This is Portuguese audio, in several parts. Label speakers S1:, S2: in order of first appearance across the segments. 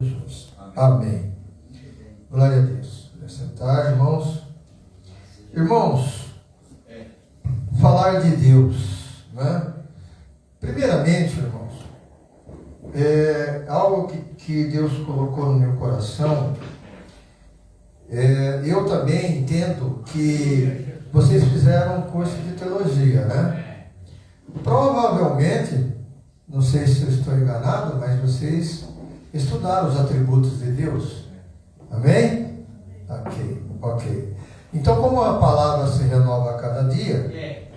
S1: Jesus. Amém. Glória a Deus. Vou sentar, irmãos. Irmãos, falar de Deus, né? Primeiramente, irmãos, é algo que Deus colocou no meu coração. Eu também entendo que vocês fizeram um curso de teologia, né? Provavelmente, não sei se eu estou enganado, mas vocês estudaram os atributos de Deus. Amém? Ok. Então, como a palavra se renova a cada dia,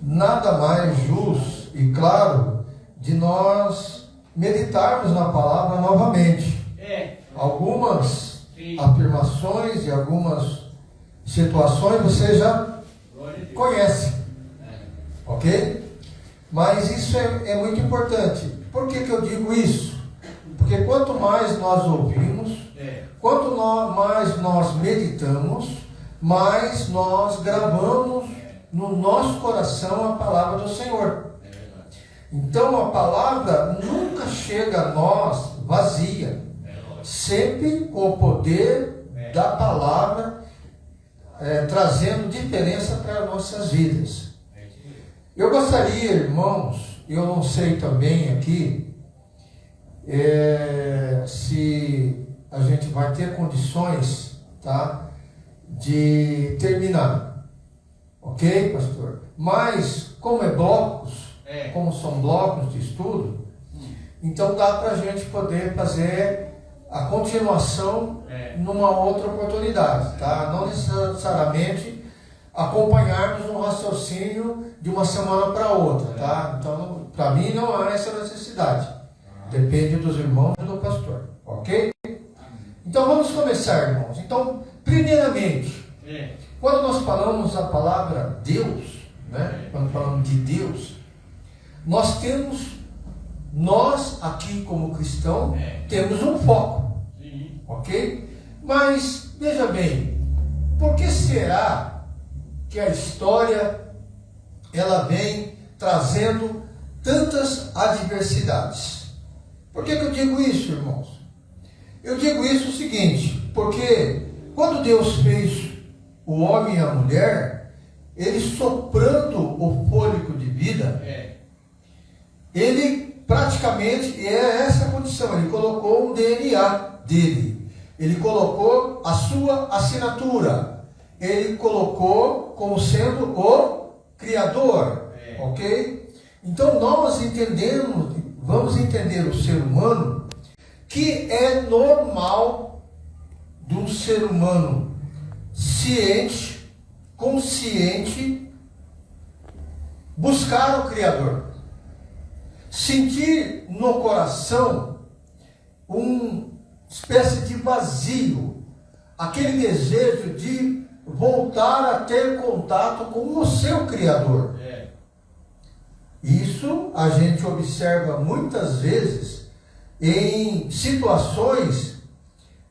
S1: nada mais justo e claro de nós meditarmos na palavra novamente. Algumas afirmações e algumas situações você já conhece. Ok? Mas isso é muito importante. Por que eu digo isso? Porque quanto mais nós ouvimos, quanto mais nós meditamos, mais nós gravamos no nosso coração a palavra do Senhor. Então a palavra nunca chega a nós vazia. Sempre com o poder da palavra trazendo diferença para as nossas vidas. Eu gostaria, irmãos, eu não sei também aqui se a gente vai ter condições, tá, de terminar. Ok, pastor? Mas, como é blocos, como são blocos de estudo, então dá para a gente poder fazer a continuação numa outra oportunidade, tá? Não necessariamente acompanharmos um raciocínio de uma semana para outra, tá? Então, para mim não há essa necessidade. Depende dos irmãos e do pastor, ok? Então vamos começar, irmãos. Então, primeiramente, quando nós falamos a palavra Deus, né? Quando falamos de Deus, nós aqui como cristão, temos um foco, ok? Mas, veja bem, por que será que a história, ela vem trazendo tantas adversidades? Por que eu digo isso, irmãos? Eu digo isso o seguinte, porque quando Deus fez o homem e a mulher, ele soprando o fôlego de vida, ele praticamente é essa condição, ele colocou um DNA dele, ele colocou a sua assinatura, ele colocou como sendo o Criador, ok? Então nós vamos entender o ser humano, que é normal de um ser humano ciente, consciente, buscar o Criador. Sentir no coração uma espécie de vazio, aquele desejo de voltar a ter contato com o seu Criador. Isso a gente observa muitas vezes em situações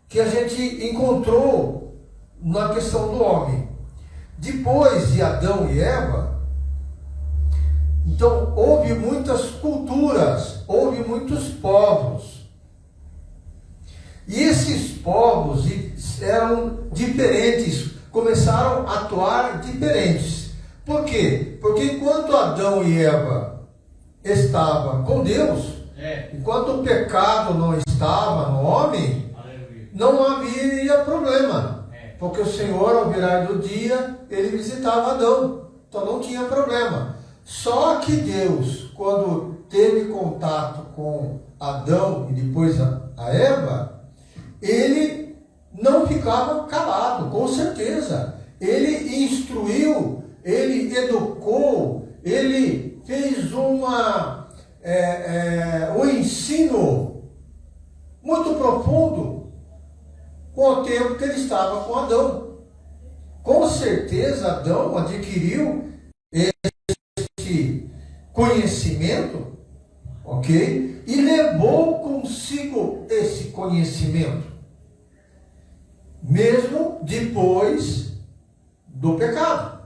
S1: que a gente encontrou na questão do homem. Depois de Adão e Eva, então houve muitas culturas, houve muitos povos. E esses povos eram diferentes, começaram a atuar diferentes. Por quê? Porque enquanto Adão e Eva estavam com Deus, enquanto o pecado não estava no homem, não havia problema. Porque o Senhor, ao virar do dia, ele visitava Adão. Então não tinha problema. Só que Deus, quando teve contato com Adão e depois a Eva, ele não ficava calado, com certeza. Ele instruiu, ele educou, ele fez um ensino muito profundo com o tempo que ele estava com Adão. Com certeza Adão adquiriu esse conhecimento, ok? E levou consigo esse conhecimento, mesmo depois do pecado.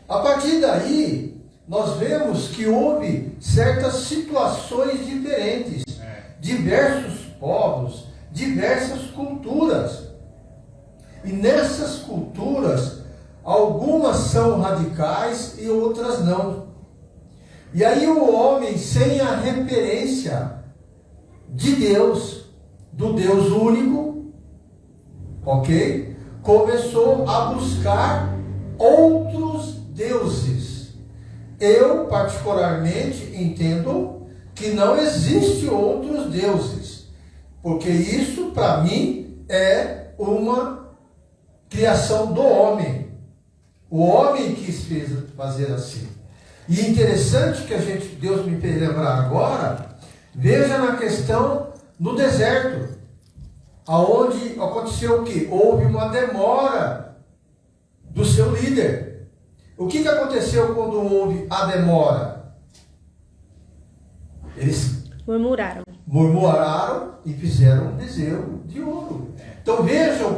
S1: A partir daí, nós vemos que houve certas situações diferentes diversos povos, diversas culturas. E nessas culturas, algumas são radicais e outras não. E aí o homem, sem a referência de Deus, do Deus único, ok? Começou a buscar outros deuses. Eu, particularmente, entendo que não existe outros deuses, porque isso, para mim, é uma criação do homem. O homem quis fazer assim. E interessante que Deus me fez lembrar agora, veja na questão no deserto, aonde aconteceu o quê? Houve uma demora do seu líder. O que aconteceu quando houve a demora? Eles murmuraram e fizeram um bezerro de ouro. Então vejam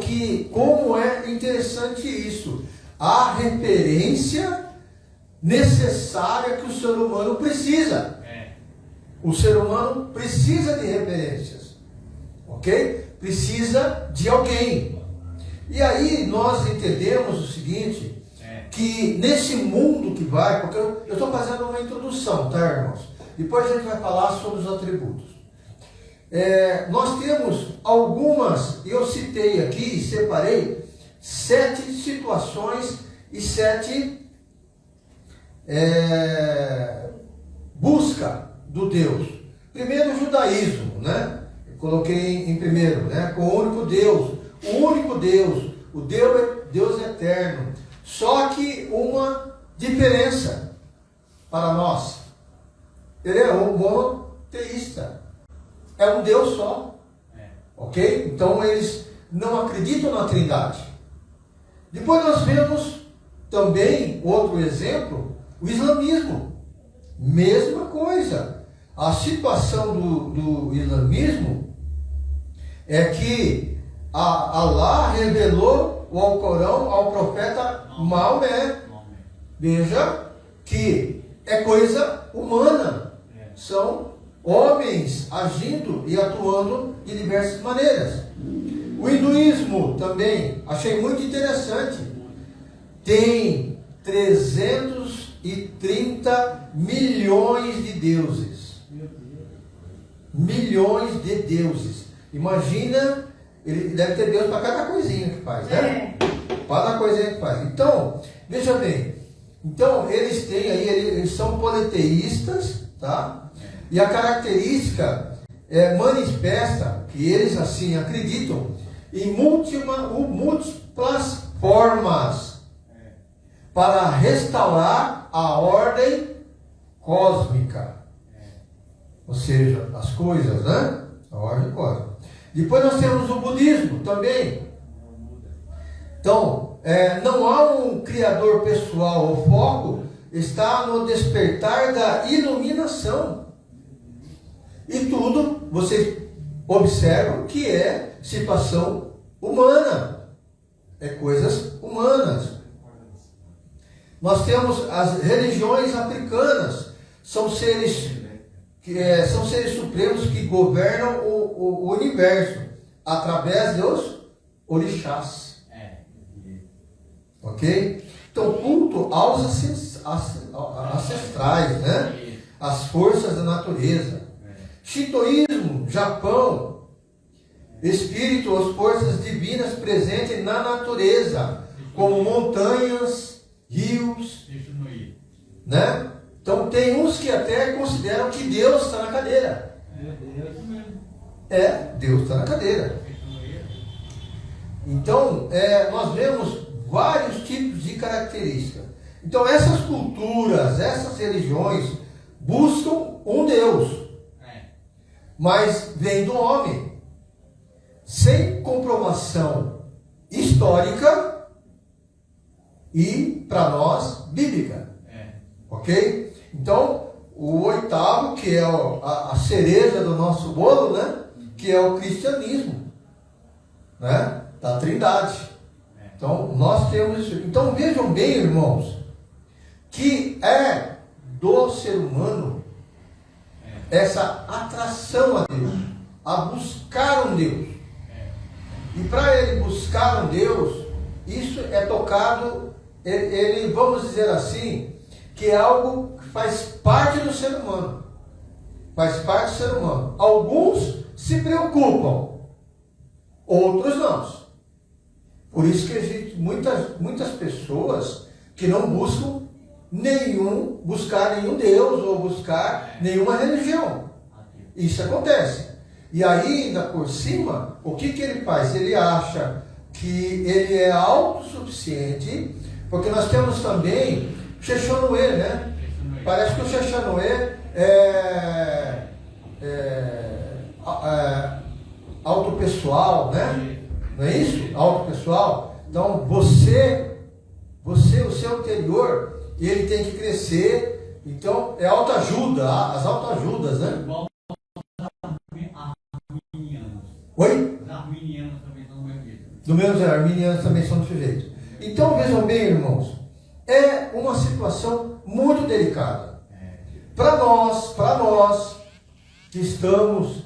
S1: como é interessante isso. A referência necessária que o ser humano precisa. O ser humano precisa de referências. Ok? Precisa de alguém. E aí nós entendemos o seguinte, que nesse mundo que vai, porque eu estou fazendo uma introdução, tá, irmãos? Depois a gente vai falar sobre os atributos. Nós temos algumas, eu citei aqui e separei 7 situações e 7 busca do Deus. Primeiro, o judaísmo, né? Eu coloquei em primeiro, né? Com o único Deus, o Deus eterno. Só que uma diferença para nós. Ele é um monoteísta. É um Deus só. Ok? Então eles não acreditam na Trindade. Depois nós vemos também outro exemplo, o islamismo. Mesma coisa. A situação do islamismo é que Allah revelou o Alcorão ao profeta Maomé. Veja que é coisa humana. São homens agindo e atuando de diversas maneiras. O hinduísmo também, achei muito interessante. Tem 330 milhões de deuses. Milhões de deuses. Imagina, ele deve ter Deus para cada coisinha que faz, né? Cada coisinha que faz. Então, veja bem. Então, eles têm aí, eles são politeístas, tá? E a característica manifesta que eles assim acreditam em múltiplas formas para restaurar a ordem cósmica. Ou seja, as coisas, né? A ordem cósmica. Depois nós temos o budismo também. Então, não há um criador pessoal. O foco está no despertar da iluminação. E tudo, vocês observam que é situação humana. É coisas humanas. Nós temos as religiões africanas. São seres supremos que governam o universo através dos orixás. Ok? Então, culto aos ancestrais, né? As forças da natureza. Shintoísmo, Japão, espírito, as forças divinas presentes na natureza, como montanhas, rios, né? Então tem uns que até consideram que Deus está na cadeira. Deus está na cadeira. Então, nós vemos vários tipos de características. Então essas culturas, essas religiões buscam um Deus. Mas vem do homem, sem comprovação histórica e, para nós, bíblica. Ok? Então, o oitavo, que é a cereja do nosso bolo, né? Que é o cristianismo, né? Da Trindade. Então, nós temos isso. Então, vejam bem, irmãos, que do ser humano essa atração a Deus. a buscar um Deus. E para ele buscar um Deus, isso é tocado, ele, vamos dizer assim, que é algo que faz parte do ser humano. Faz parte do ser humano. Alguns se preocupam, outros não. Por isso que existem muitas pessoas que não buscar nenhum Deus ou buscar nenhuma religião. Isso acontece. E aí, ainda por cima, o que ele faz? Ele acha que ele é autossuficiente, porque nós temos também Xexonoê, né? Parece que o Xexonoê é autopessoal, né? Não é isso? Autopessoal. Então, o seu interior, ele tem que crescer. Então, é autoajuda, as autoajudas, né? Oi? Os arminianos também são do mesmo jeito. Do mesmo jeito, arminianos também são desse jeito. Então, vejam bem, irmãos, é uma situação muito delicada. Para nós que estamos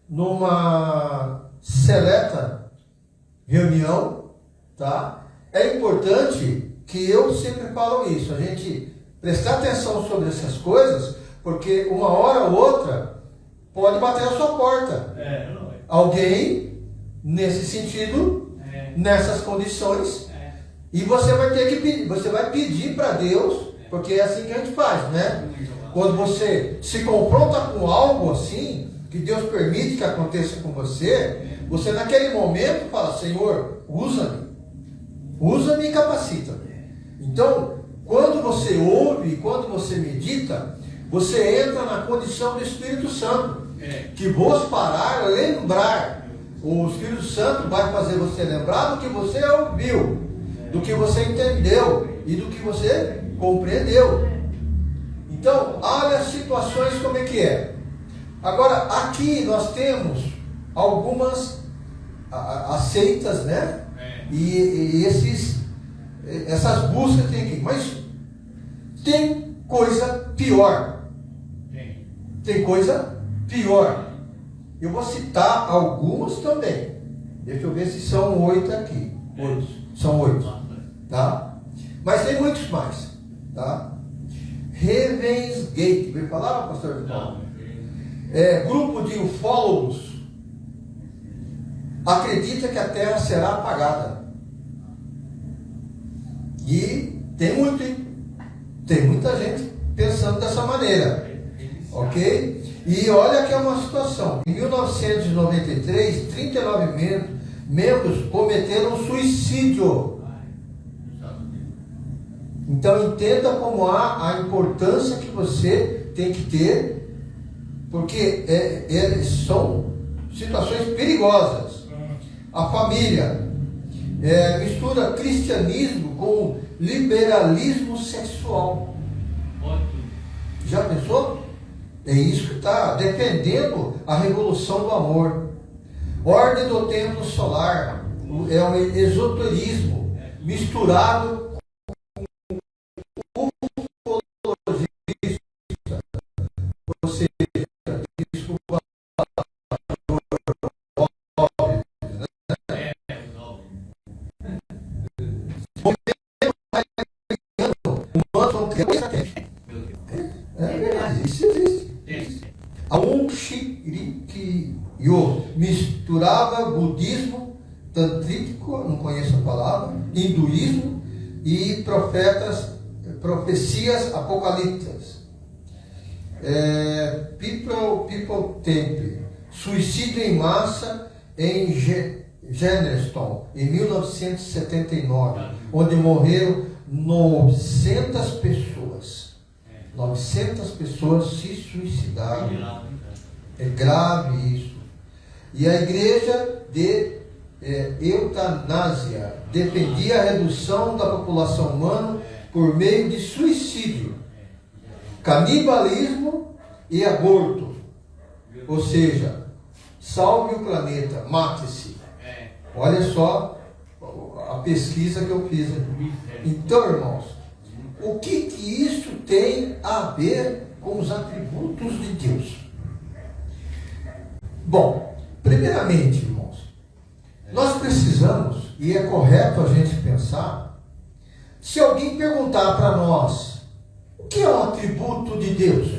S1: numa seleta reunião, tá? É importante que eu sempre falo isso, a gente prestar atenção sobre essas coisas, porque uma hora ou outra pode bater a sua porta. Alguém nesse sentido, nessas condições, e você vai ter que pedir, você vai pedir para Deus, porque é assim que a gente faz, né? Quando você se confronta com algo assim, que Deus permite que aconteça com você, você naquele momento fala: Senhor, usa-me e capacita-me. Então, quando você ouve, quando você medita, você entra na condição do Espírito Santo, que vos parar, lembrar. O Espírito Santo vai fazer você lembrar do que você ouviu, do que você entendeu e do que você compreendeu. Então, olha as situações como é que é. Agora, aqui nós temos algumas aceitas, né? E essas buscas tem aqui. Mas tem coisa pior. Tem coisa pior. Eu vou citar algumas também. Deixa eu ver se são 8 aqui. 8. São 8. Tá? Mas tem muitos mais. Tá? Ravensgate. Veio falar, pastor Vitor? Grupo de ufólogos acredita que a Terra será apagada. E tem muito, hein? Tem muita gente pensando dessa maneira. Ok? E olha que é uma situação. Em 1993, 39 membros cometeram suicídio. Então entenda como há a importância que você tem que ter, porque são situações perigosas. A família mistura cristianismo com liberalismo sexual. Já pensou? É isso que está defendendo a revolução do amor. Ordem do templo solar é um esoterismo misturado com ufologista. Ou seja, desculpa, isso existe. A Shirikyo misturava budismo tantrítico, não conheço a palavra, hinduísmo e profecias apocalípticas. People Temple, suicídio em massa em Jennerstown, em 1979, onde morreram 900 pessoas. 900 pessoas se suicidaram. É grave isso. E a igreja de eutanásia defendia a redução da população humana por meio de suicídio, canibalismo e aborto. Ou seja, salve o planeta, mate-se. Olha só a pesquisa que eu fiz aqui. Então, irmãos, o que isso tem a ver com os atributos de Deus? Bom, Primeiramente, irmãos, nós precisamos, e é correto a gente pensar, se alguém perguntar para nós, o que é um atributo de Deus?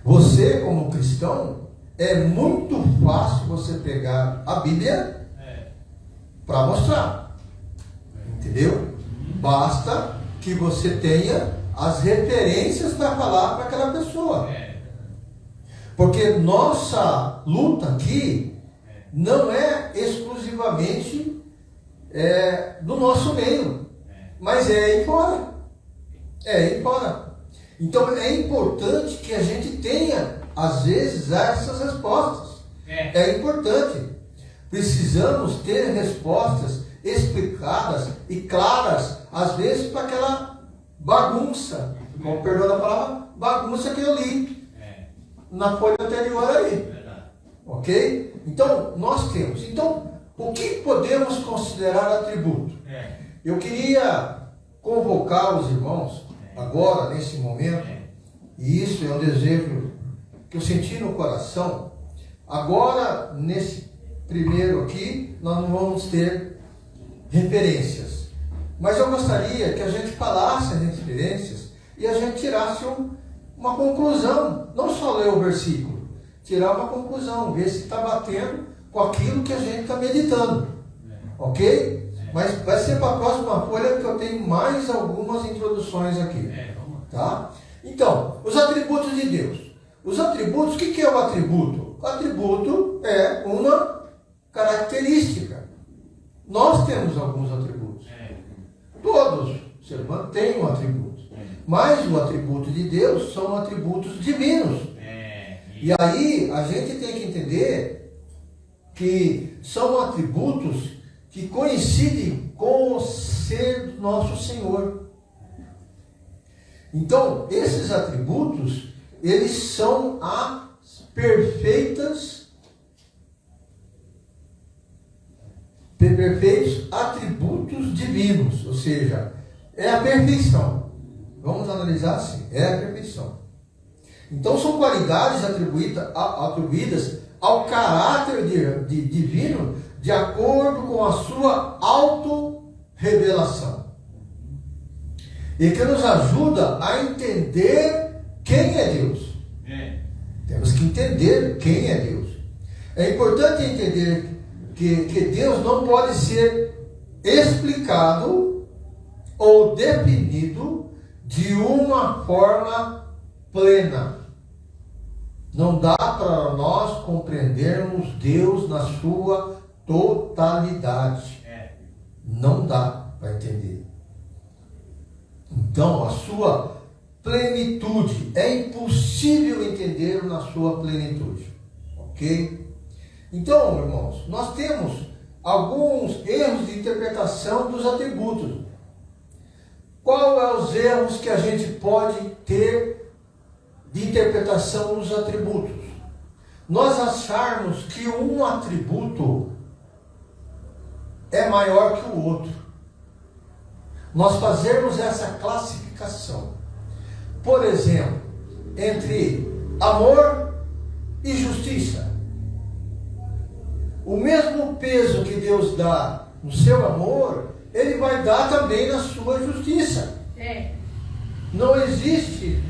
S1: Você, como cristão, é muito fácil você pegar a Bíblia para mostrar. Entendeu? Basta que você tenha as referências para falar para aquela pessoa. Porque nossa luta aqui não é exclusivamente do nosso meio, mas é aí fora. É aí fora. Então é importante que a gente tenha, às vezes, essas respostas. É importante. Precisamos ter respostas explicadas e claras, às vezes, para aquela bagunça, com perdão da palavra, bagunça que eu li na folha anterior aí. Ok? Então, nós temos. Então, o que podemos considerar atributo? Eu queria convocar os irmãos, agora, nesse momento, e isso é um desejo que eu senti no coração. Agora, nesse primeiro aqui, nós não vamos ter referências. Mas eu gostaria que a gente falasse as referências e a gente tirasse uma conclusão. Não só ler o versículo, tirar uma conclusão, ver se está batendo com aquilo que a gente está meditando. Ok? Mas vai ser para a próxima folha que eu tenho mais algumas introduções aqui. Tá? Então, os atributos de Deus. Os atributos, o que é o atributo? O atributo é uma característica. Nós temos alguns atributos. Todos os seres humanos têm um atributo. Mas o atributo de Deus são atributos divinos. E aí a gente tem que entender que são atributos que coincidem com o ser do nosso Senhor. Então, esses atributos, eles são as perfeitos atributos divinos, ou seja, é a perfeição. Vamos analisar assim, é a perfeição. Então, são qualidades atribuídas ao caráter divino de acordo com a sua auto-revelação. E que nos ajuda a entender quem é Deus. Temos que entender quem é Deus. É importante entender que Deus não pode ser explicado ou definido de uma forma plena. Não dá para nós compreendermos Deus na sua totalidade. Não dá para entender. Então, a sua plenitude, é impossível entender na sua plenitude. Ok? Então, irmãos, nós temos alguns erros de interpretação dos atributos. Qual é os erros que a gente pode ter de interpretação dos atributos? Nós acharmos que um atributo é maior que o outro. Nós fazermos essa classificação. Por exemplo, entre amor e justiça. O mesmo peso que Deus dá no seu amor, Ele vai dar também na sua justiça. Não existe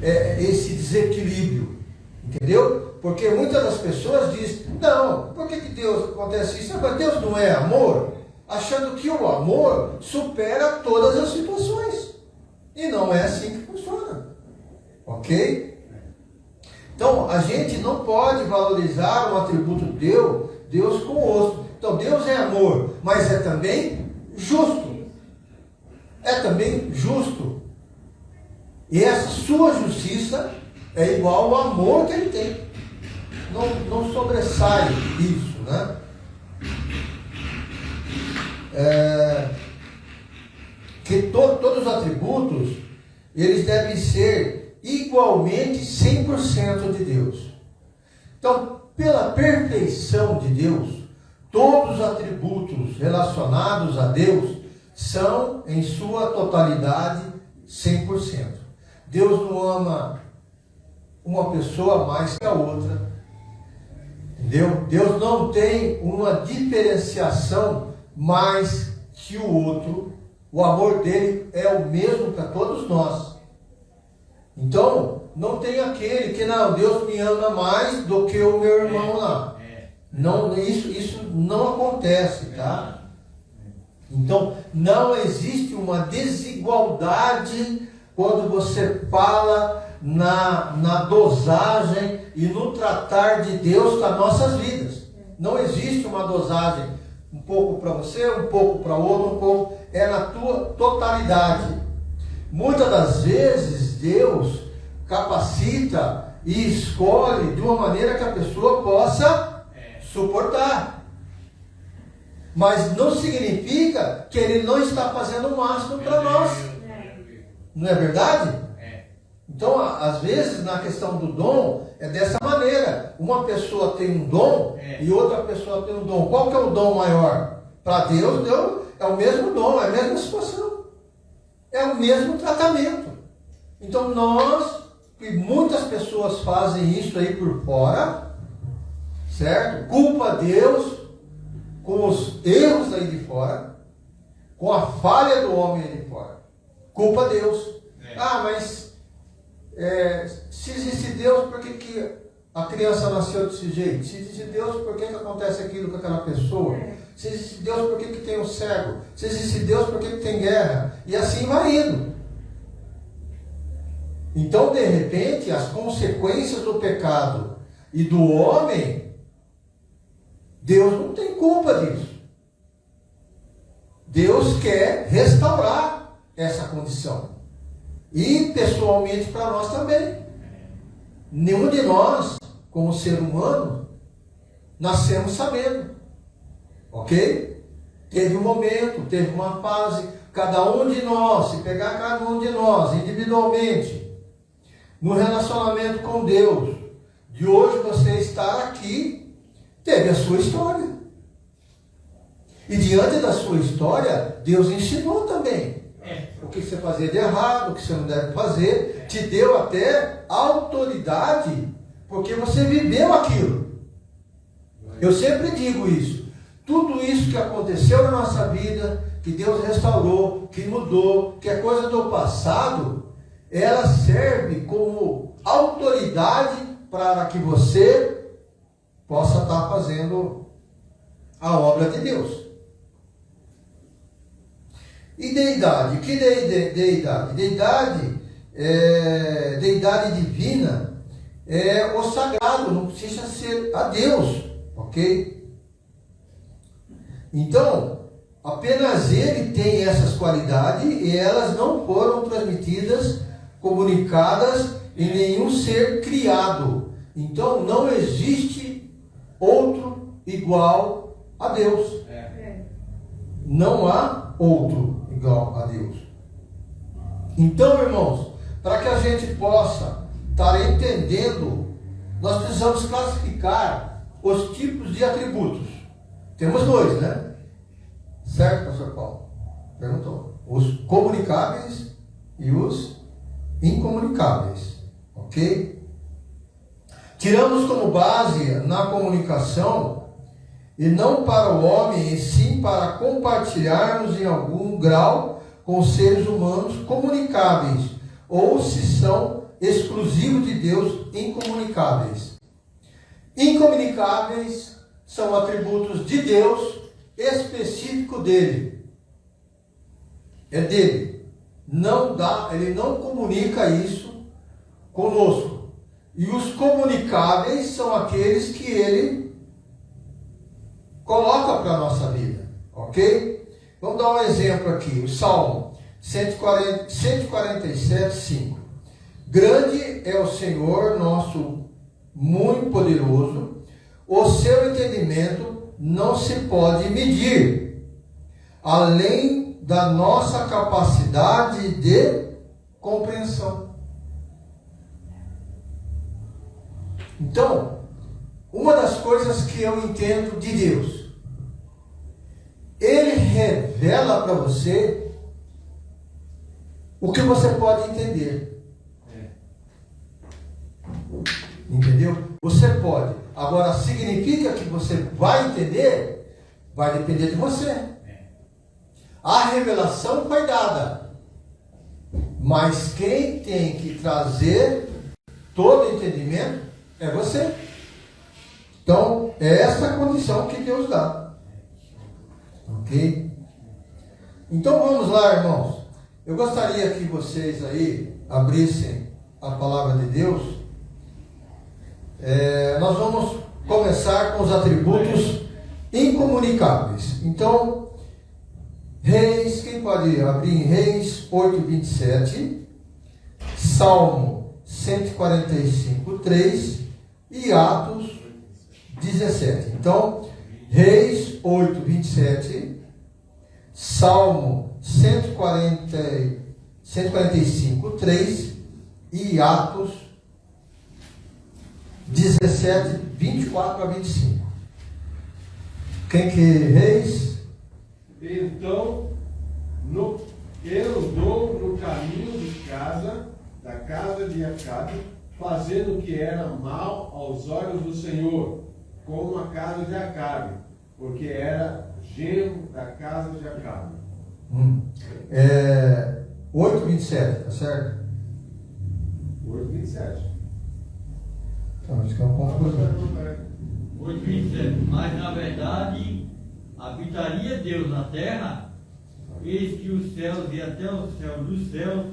S1: esse desequilíbrio. Entendeu? Porque muitas das pessoas dizem, não, por que Deus acontece isso? Mas Deus não é amor? Achando que o amor supera todas as situações. E não é assim que funciona. Ok? Então, a gente não pode valorizar um atributo de Deus com o outro. Então, Deus é amor, mas é também justo. É também justo. E essa sua justiça é igual ao amor que Ele tem. Não sobressai isso, né? Que todos os atributos, eles devem ser igualmente 100% de Deus. Então, pela perfeição de Deus, todos os atributos relacionados a Deus são, em sua totalidade, 100%. Deus não ama uma pessoa mais que a outra. Entendeu? Deus não tem uma diferenciação mais que o outro. O amor dele é o mesmo para todos nós. Então, não tem aquele que, não, Deus me ama mais do que o meu irmão lá. Não, isso não acontece, tá? Então, não existe uma desigualdade quando você fala na dosagem e no tratar de Deus com as nossas vidas. Não existe uma dosagem, um pouco para você, um pouco para outro, um pouco, é na tua totalidade. Muitas das vezes Deus capacita e escolhe de uma maneira que a pessoa possa suportar. Mas não significa que Ele não está fazendo o máximo para nós. Não é verdade? Então, às vezes, na questão do dom, é dessa maneira. Uma pessoa tem um dom e outra pessoa tem um dom. Qual que é o dom maior? Para Deus, é o mesmo dom, é a mesma situação. É o mesmo tratamento. Então, e muitas pessoas fazem isso aí por fora, certo? Culpa Deus com os erros aí de fora, com a falha do homem aí de fora. Culpa Deus. Mas se existe Deus, por que a criança nasceu desse jeito? Se existe Deus, por que acontece aquilo com aquela pessoa? Se existe Deus, por que tem o cego? Se existe Deus, por que tem guerra? E assim vai indo. Então, de repente, as consequências do pecado e do homem, Deus não tem culpa disso. Deus quer restaurar essa condição. E pessoalmente para nós também. Nenhum de nós, como ser humano, nascemos sabendo. Ok? Teve um momento, teve uma fase. Cada um de nós, se pegar cada um de nós individualmente, no relacionamento com Deus, de hoje você estar aqui, teve a sua história. E diante da sua história, Deus ensinou também. O que você fazia de errado, o que você não deve fazer, te deu até autoridade, porque você viveu aquilo. Eu sempre digo isso. Tudo isso que aconteceu na nossa vida, que Deus restaurou, que mudou, que é coisa do passado, ela serve como autoridade para que você possa estar fazendo a obra de Deus. E deidade? O que é deidade? Deidade divina é o sagrado, não precisa ser a Deus, ok? Então, apenas Ele tem essas qualidades e elas não foram transmitidas, comunicadas em nenhum ser criado. Então, não existe outro igual a Deus. Não há outro igual a Deus. Então, irmãos, para que a gente possa estar entendendo, nós precisamos classificar os tipos de atributos. Temos dois, né? Certo, pastor Paulo? Perguntou. Os comunicáveis e os incomunicáveis. Ok? Tiramos como base na comunicação, e não para o homem, e sim para compartilharmos em algum grau com seres humanos comunicáveis, ou se são exclusivos de Deus, incomunicáveis. Incomunicáveis são atributos de Deus, específico dele. É dele. Não dá, ele não comunica isso conosco. E os comunicáveis são aqueles que ele coloca para a nossa vida, ok? Vamos dar um exemplo aqui, o Salmo 147, 5. Grande é o Senhor nosso, muito poderoso, o seu entendimento não se pode medir, além da nossa capacidade de compreensão. Então, uma das coisas que eu entendo de Deus, Ele revela para você o que você pode entender. Entendeu? Você pode. Agora, significa que você vai entender? Vai depender de você. A revelação foi dada. Mas quem tem que trazer todo entendimento é você. Então, é essa a condição que Deus dá. Ok? Então, vamos lá, irmãos. Eu gostaria que vocês aí abrissem a palavra de Deus. Nós vamos começar com os atributos incomunicáveis. Então, Reis, quem pode abrir em Reis 8:27, Salmo 145:3 e Atos 17. Então, Reis 8:27, Salmo 145:3 e Atos 17, 24 a 25. Quem que Reis?
S2: Então, ele andou no caminho da casa de Acabe, fazendo o que era mal aos olhos do Senhor, como a casa de Acabe, porque era genro da casa de Acabe.
S1: 8:27, tá certo?
S2: 8:27.
S1: Então, acho que é um pouco.
S3: 8:27. Mas na verdade habitaria Deus na terra, eis que os céus e até o céu dos céus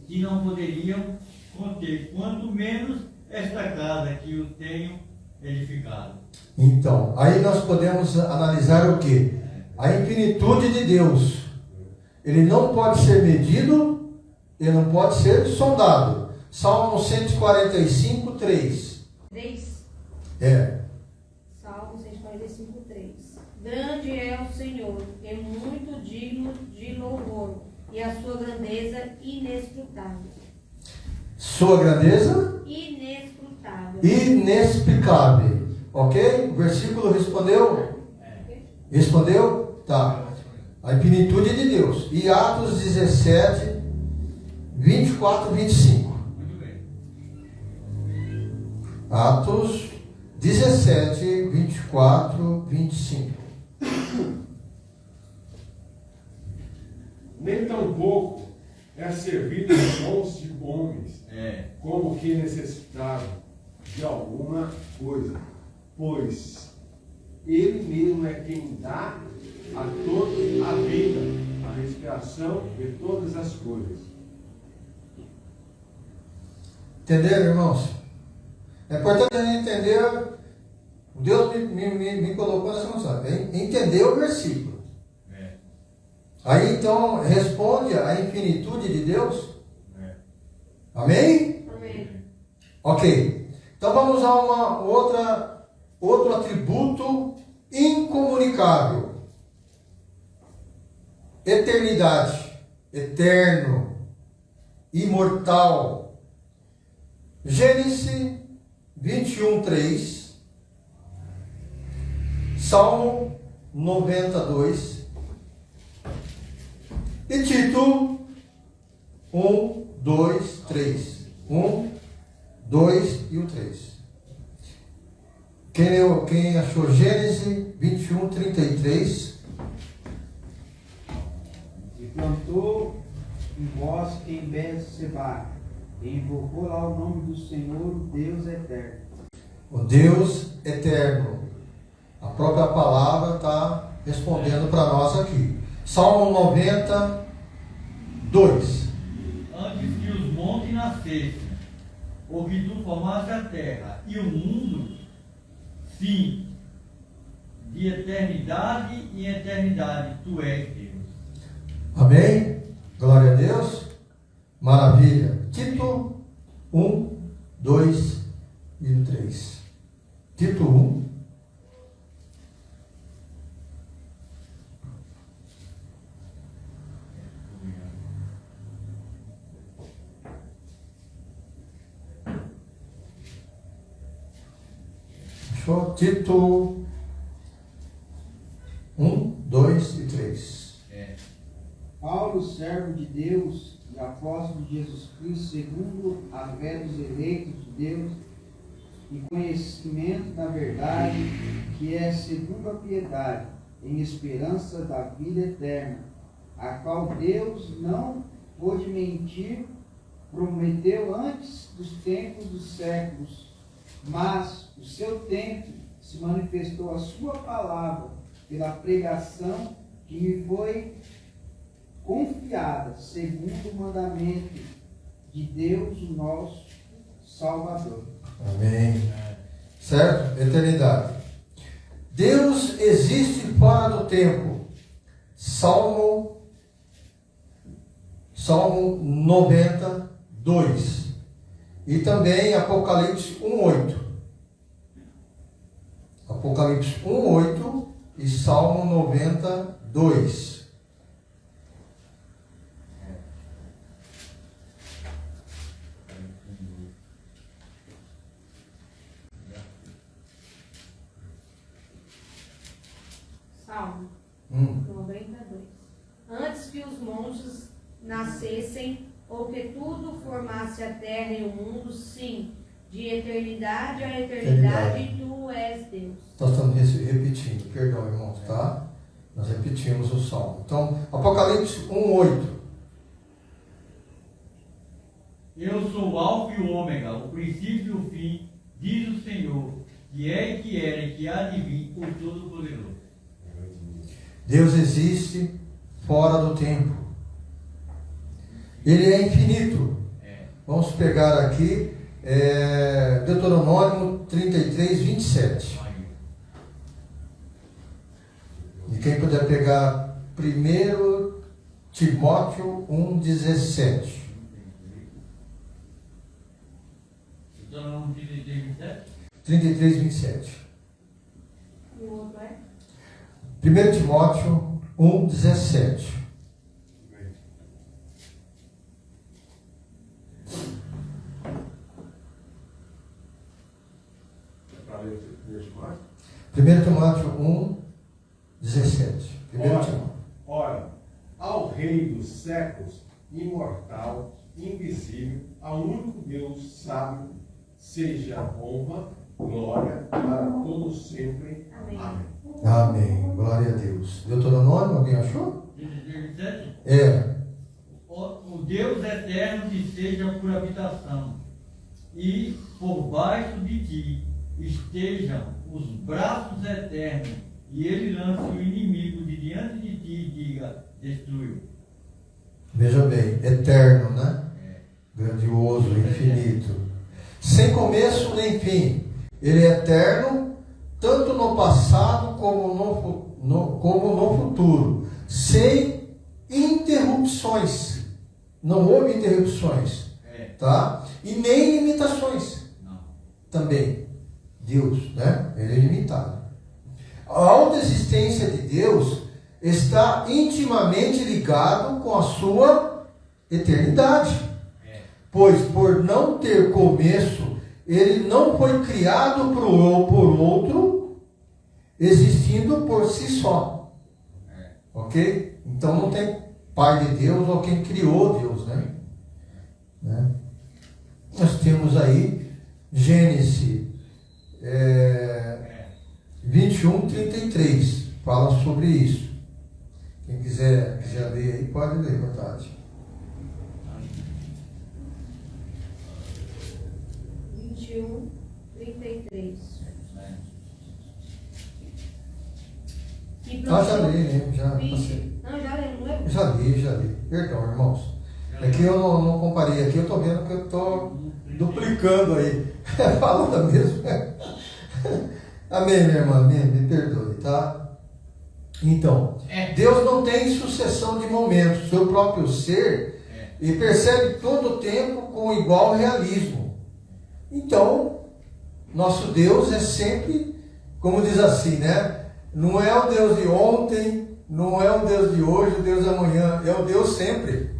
S3: que não poderiam conter, quanto menos esta casa que eu tenho edificado.
S1: Então, aí nós podemos analisar o que? A infinitude de Deus. Ele não pode ser medido, ele não pode ser sondado. Salmo 145:3.
S4: 3. Salmo 145:3. Grande é o Senhor, e muito digno de louvor, e a sua grandeza inescrutável.
S1: Sua grandeza?
S4: Inescrutável.
S1: Inexplicável. Ok? O versículo respondeu? Respondeu? Tá. A infinitude de Deus. E Atos 17, 24 e 25.
S3: Muito bem.
S1: Atos 17, 24, 25.
S2: Nem tampouco é servido de mãos de homens, como que necessitava de alguma coisa, pois ele mesmo é quem dá a todos a vida, a respiração de todas as coisas.
S1: Entenderam, irmãos? É importante a gente entender. Deus me colocou nessa condição. Entender o versículo. Aí então responde a infinitude de Deus. Amém?
S4: Amém.
S1: Ok. Então vamos a outro atributo incomunicável. Eternidade, eterno, imortal. Gênesis 21:3, Salmo 92 e Tito 1, 2, 3. 1, 2 e o 3. Quem achou Gênesis 21:33?
S5: E plantou em bosque em Berseba, e invocou lá o nome do Senhor, o Deus eterno.
S1: O Deus eterno. A própria palavra está respondendo para nós aqui. Salmo 92.
S3: Antes que os montes nascessem, ou que tu formasse a terra e o mundo, sim, de eternidade em eternidade, tu és Deus.
S1: Amém? Glória a Deus. Maravilha. Tito 1, 2 e 3. Tito 1. Fechou? Tito 1, 2 e 3.
S5: Paulo, servo de Deus e apóstolo de Jesus Cristo, segundo a fé dos eleitos de Deus, e conhecimento da verdade, que é segundo a piedade, em esperança da vida eterna, a qual Deus não pôde mentir, prometeu antes dos tempos dos séculos, mas o seu tempo se manifestou a sua palavra pela pregação que me foi confiada, segundo o mandamento de Deus, o nosso Salvador.
S1: Amém. Certo? Eternidade. Deus existe fora do tempo. Salmo 92. E também Apocalipse 1:8. Apocalipse 1:8 e Salmo 92.
S4: Salmo 92. Antes que os montes nascessem, ou que tudo formasse a terra e o mundo, sim, de eternidade a eternidade, tu és Deus.
S1: Nós estamos repetindo, perdão, irmãos, tá? Nós repetimos o Salmo. Então, Apocalipse 1:8.
S3: Eu sou o Alfa e o Ômega, o princípio e o fim, diz o Senhor, que é e que era e que há de vir, o Todo-Poderoso.
S1: Deus existe fora do tempo. Ele é infinito. Vamos pegar aqui Deuteronômio 33:27. E quem puder pegar 1 Timóteo 1:17.
S3: Deuteronômio
S1: 33:27.
S4: E o outro é?
S1: 1 Timóteo 1:17.
S2: É para ler o 1 Timóteo?
S1: 1 Timóteo 1:17.
S2: Ora, ao Rei dos séculos, imortal, invisível, ao único Deus sábio, seja honra, glória para todos sempre.
S4: Amém.
S2: Amém.
S1: Amém. Glória a Deus. Deuteronômio, alguém achou?
S3: 27.
S1: É.
S3: O Deus eterno te seja por habitação, e por baixo de ti estejam os braços eternos, e ele lance o inimigo de diante de ti e diga, destrui-o.
S1: Veja bem, eterno, né? Grandioso, infinito. Sem começo nem fim. Ele é eterno, tanto no passado como no futuro. Sem interrupções. Não houve interrupções. Tá? E nem limitações.
S3: Não.
S1: Também. Deus, né? Ele é ilimitado. A autoexistência de Deus está intimamente ligado com a sua eternidade. Pois por não ter começo, ele não foi criado por outro, existindo por si só. Ok? Então não tem pai de Deus ou quem criou Deus, né? Nós temos aí Gênesis 21:33. Fala sobre isso. Quem quiser ler aí, pode ler, à vontade.
S4: 21:33.
S1: Já li, né? Já passei.
S4: Não, já leu, não leu?
S1: Já li. Perdão, irmãos. É que eu não comparei aqui, eu estou vendo que eu estou duplicando aí. Falando mesmo. Amém, minha irmã, me perdoe, tá? Então, Deus não tem sucessão de momentos, seu próprio ser, e percebe todo o tempo com igual realismo. Então, nosso Deus é sempre, como diz assim, né? Não é o Deus de ontem, não é o Deus de hoje, o Deus de amanhã, é o Deus sempre.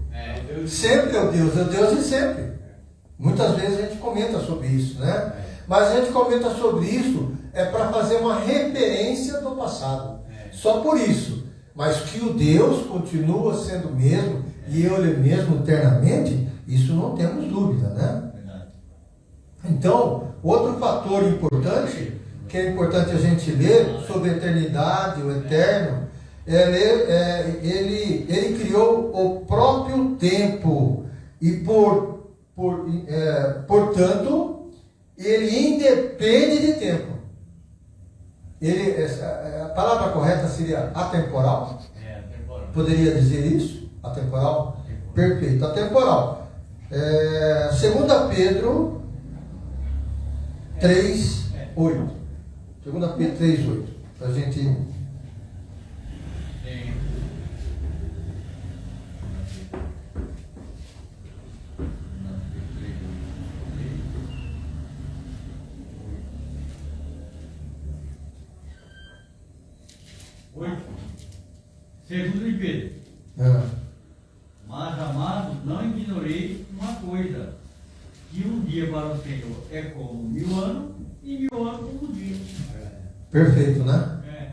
S1: Sempre é o Deus de sempre. Muitas vezes a gente comenta sobre isso, né? Mas a gente comenta sobre isso para fazer uma referência do passado. Só por isso. Mas que o Deus continua sendo o mesmo e Ele mesmo eternamente, isso não temos dúvida, né? Então, Outro fator importante, que é importante a gente ler sobre a eternidade, o eterno, ele criou o próprio tempo e portanto, ele independe de tempo. A palavra correta seria atemporal?
S3: Atemporal.
S1: Poderia dizer isso? Atemporal? Perfeito, atemporal. 2 Pedro 3:8. 2 Pedro 3:8. Para a gente.
S3: Sim. Segundo de Pedro. Mas, amados, não ignoreis uma coisa, que um dia para o Senhor é como 1000 anos, e 1000 anos como um dia.
S1: Perfeito, né?
S3: É.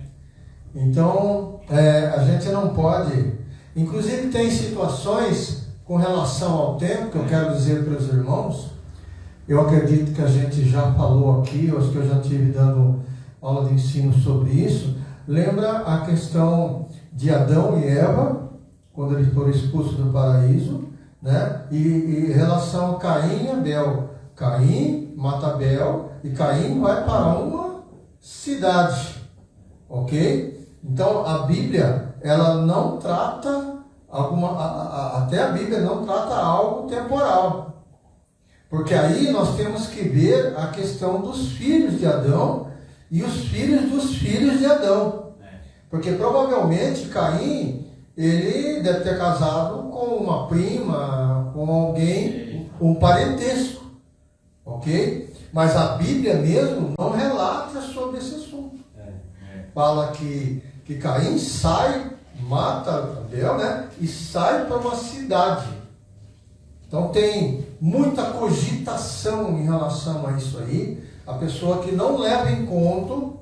S1: Então, a gente não pode. Inclusive, tem situações com relação ao tempo, que eu quero dizer para os irmãos. Eu acredito que a gente já falou aqui, eu acho que eu já estive dando aula de ensino sobre isso. Lembra a questão de Adão e Eva, quando eles foram expulsos do paraíso, né? E em relação a Caim e Abel. Caim mata Abel e Caim vai para uma cidade, ok? Então a Bíblia, ela não trata até a Bíblia não trata algo temporal, porque aí nós temos que ver a questão dos filhos de Adão e os filhos dos filhos de Adão, porque provavelmente Caim, ele deve ter casado com uma prima, com alguém, um parentesco, ok? Mas a Bíblia mesmo não relata sobre esse assunto. Fala que Caim sai, mata Abel, né? E sai para uma cidade. Então tem muita cogitação em relação a isso aí. A pessoa que não leva em conta o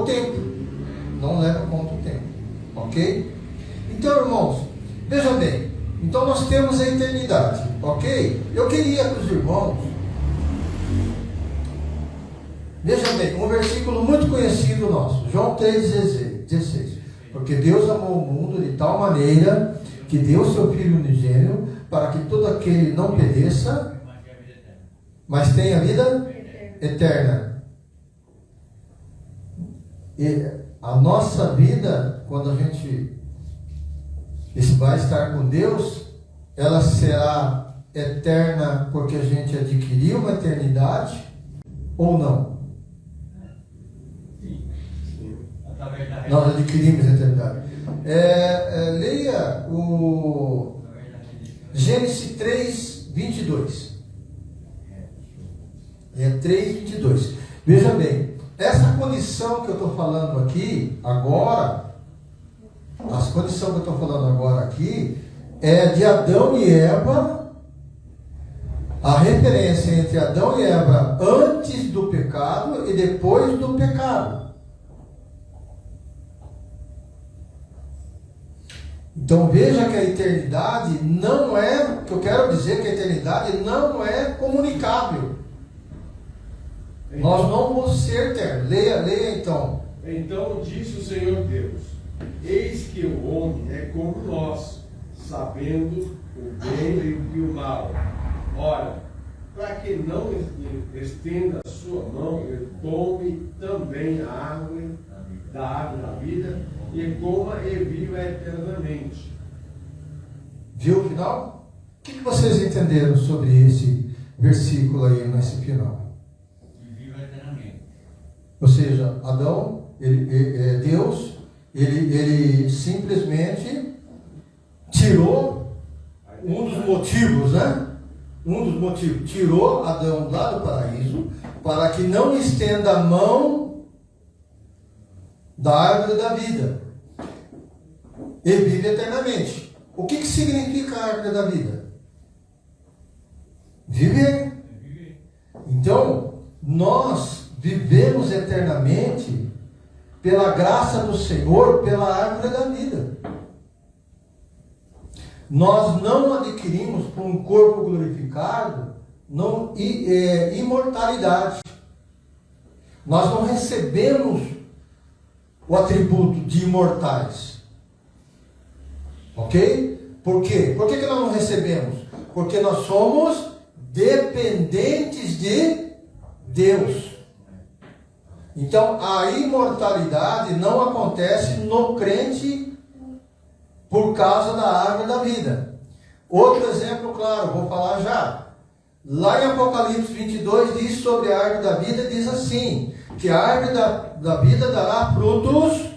S1: tempo. Não leva em conta o tempo. Ok? Então, irmãos, vejam bem. Então nós temos a eternidade. Ok? Eu queria que os irmãos... Vejam bem, um versículo muito conhecido nosso. João 3,16. Porque Deus amou o mundo de tal maneira que deu seu Filho unigênito para que todo aquele não pereça, mas tenha vida eterna. E a nossa vida, quando a gente vai estar com Deus, ela será eterna porque a gente adquiriu uma eternidade ou não? Nós adquirimos a eternidade. Leia o Gênesis 3:22. 3:22. Veja bem, essa condição que eu estou falando aqui agora, as condições que eu estou falando agora aqui, é de Adão e Eva. A referência entre Adão e Eva antes do pecado e depois do pecado. Então veja que a eternidade não é, que eu quero dizer que a eternidade não é comunicável. Nós não vamos ser eternos. Leia então.
S2: Então disse o Senhor Deus: eis que o homem é como nós, sabendo o bem e o mal. Ora, para que não estenda a sua mão e tome também a árvore da vida e coma e viva eternamente.
S1: Viu o final? O que vocês entenderam sobre esse versículo aí, nesse final?
S3: Viva eternamente.
S1: Ou seja, Adão, Deus, ele simplesmente tirou um dos motivos, né? Um dos motivos, tirou Adão lá do paraíso para que não estenda a mão da árvore da vida e vive eternamente. O que significa a árvore da vida? Viver. Então, nós vivemos eternamente pela graça do Senhor, pela árvore da vida. Nós não adquirimos por um corpo glorificado imortalidade. Nós não recebemos o atributo de imortais. Ok? Por quê? Por que nós não recebemos? Porque nós somos dependentes de Deus. Então, a imortalidade não acontece no crente por causa da árvore da vida. Outro exemplo claro, vou falar já. Lá em Apocalipse 22 diz sobre a árvore da vida, diz assim, que a árvore da vida dará frutos,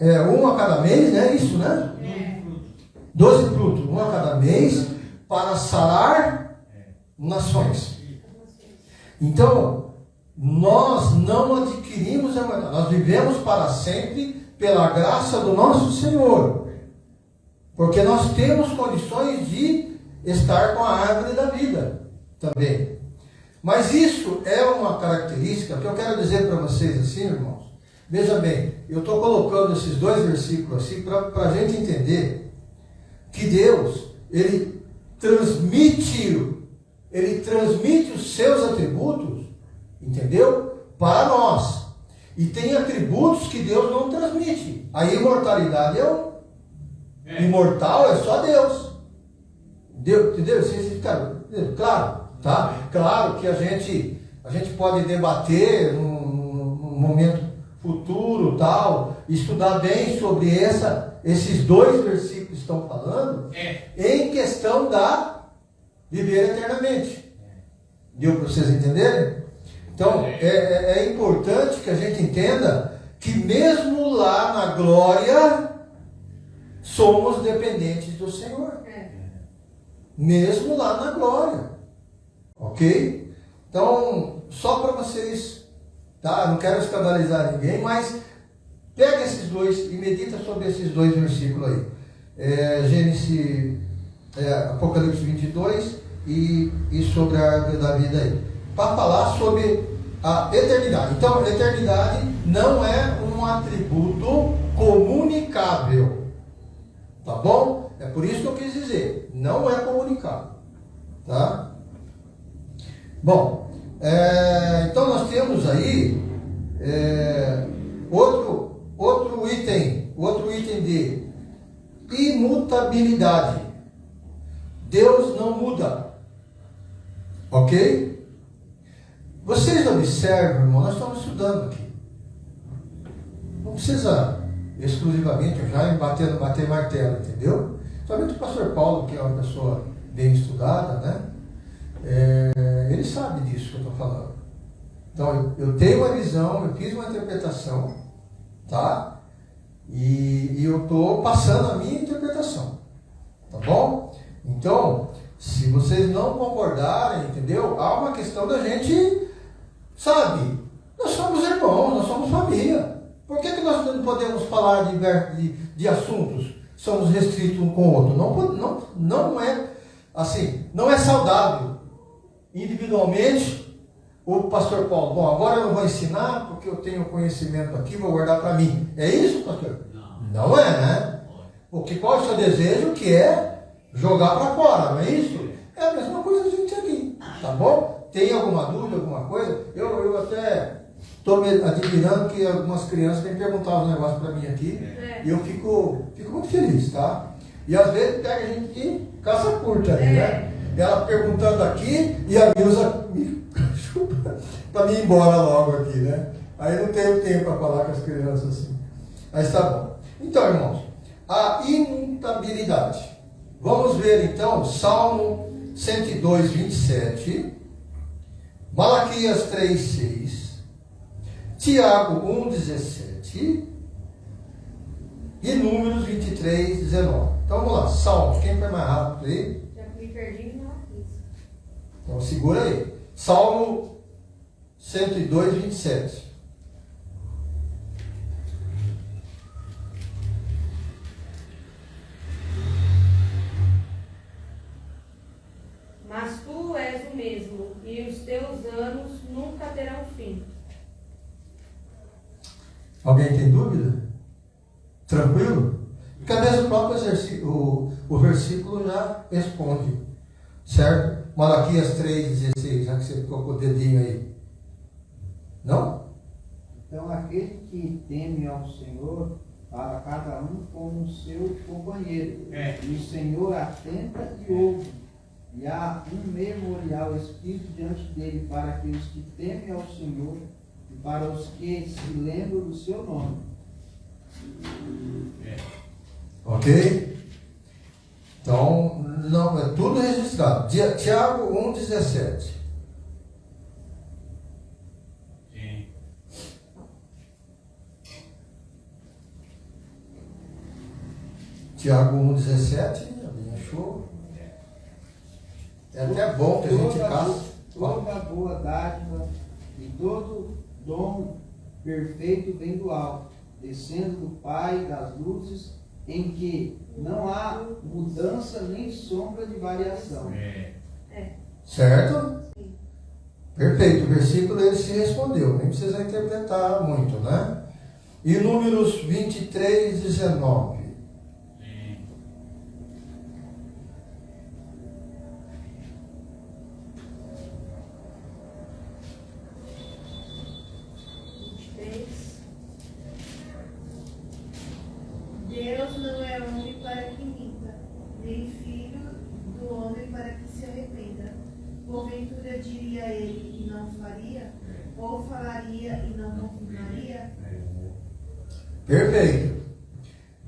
S1: um a cada mês, né? Isso, né? 12 frutos, um a cada mês, para sarar nações. Então, nós não adquirimos a imortalidade, nós vivemos para sempre pela graça do nosso Senhor. Porque nós temos condições de estar com a árvore da vida também. Mas isso é uma característica que eu quero dizer para vocês assim, irmãos. Veja bem, eu estou colocando esses dois versículos assim para a gente entender que Deus, Ele transmite os seus atributos, entendeu? Para nós. E tem atributos que Deus não transmite. A imortalidade imortal é só Deus. Entendeu? Vocês ficaram claro, tá? Claro que a gente pode debater num momento futuro, tal, estudar bem sobre esses dois versículos que estão falando, em questão da viver eternamente. Deu para vocês entenderem? Então, é importante que a gente entenda que mesmo lá na glória, somos dependentes do Senhor. Mesmo lá na glória. Ok? Então, só para vocês, tá? Não quero escandalizar ninguém, mas pega esses dois e medita sobre esses dois versículos aí. Gênesis, Apocalipse 22 e sobre a árvore da vida aí. Para falar sobre a eternidade. Então, a eternidade não é um atributo comunicável. Tá bom? É por isso que eu quis dizer. Não é comunicável. Tá? Bom, então nós temos aí outro item de imutabilidade. Deus não muda. Ok? Vocês observam, irmão, nós estamos estudando aqui. Não precisa exclusivamente já bater martelo, entendeu? Somente o pastor Paulo, que é uma pessoa bem estudada, né? Ele sabe disso que eu estou falando. Então, eu tenho uma visão, eu fiz uma interpretação, tá? E eu estou passando a minha interpretação, tá bom? Então, se vocês não concordarem, entendeu? Há uma questão da gente, sabe? Nós somos irmãos, nós somos família. Por que nós não podemos falar de assuntos? Somos restritos um com o outro. Não é assim, não é saudável. Individualmente, o pastor Paulo, bom, agora eu não vou ensinar porque eu tenho conhecimento aqui, vou guardar para mim. É isso, pastor? Não é, né? Qual é o seu desejo, que é jogar para fora, não é isso? É a mesma coisa a gente aqui, tá bom? Tem alguma dúvida, alguma coisa? Eu até estou me admirando que algumas crianças têm perguntado um negócio para mim aqui, e eu fico muito feliz, tá? E às vezes pega a gente de caça curta ali, né? Ela perguntando aqui e a Nilza me chupa para mim ir embora logo aqui, né? Aí não tenho tempo para falar com as crianças assim. Mas tá bom. Então, irmãos, a imutabilidade. Vamos ver então Salmo 102, 27, Malaquias 3, 6, Tiago 1, 17 e Números 23, 19. Então vamos lá, Salmo, quem foi mais rápido aí?
S4: Já me perdi na lista.
S1: Então segura aí. Salmo 102, 27.
S4: Mas tu és o mesmo, e os teus anos nunca terão fim.
S1: Alguém tem dúvida? Tranquilo? Porque às vezes o próprio o versículo já responde Certo? Malaquias 3,16, já que você ficou com o dedinho aí. Não?
S5: Então, aquele que teme ao Senhor, para cada um como seu companheiro. E o Senhor atenta e ouve. E há um memorial escrito diante dele para que os que temem ao Senhor e para os que se lembram do seu nome.
S1: Ok? Então, não, é tudo registrado. Tiago 1,17.
S3: Sim.
S1: Tiago 1,17, alguém achou? É até bom que a gente caça.
S5: Toda boa dádiva e todo dom perfeito vem do alto, descendo do Pai das luzes, em que não há mudança nem sombra de variação.
S1: Certo? Perfeito. O versículo ele se respondeu. Nem precisa interpretar muito, né? E Números 23:19.
S3: Sim.
S4: Deus não é homem para que minta, nem filho do homem para que se arrependa. Porventura diria ele e não faria, ou falaria e não confirmaria?
S1: Perfeito.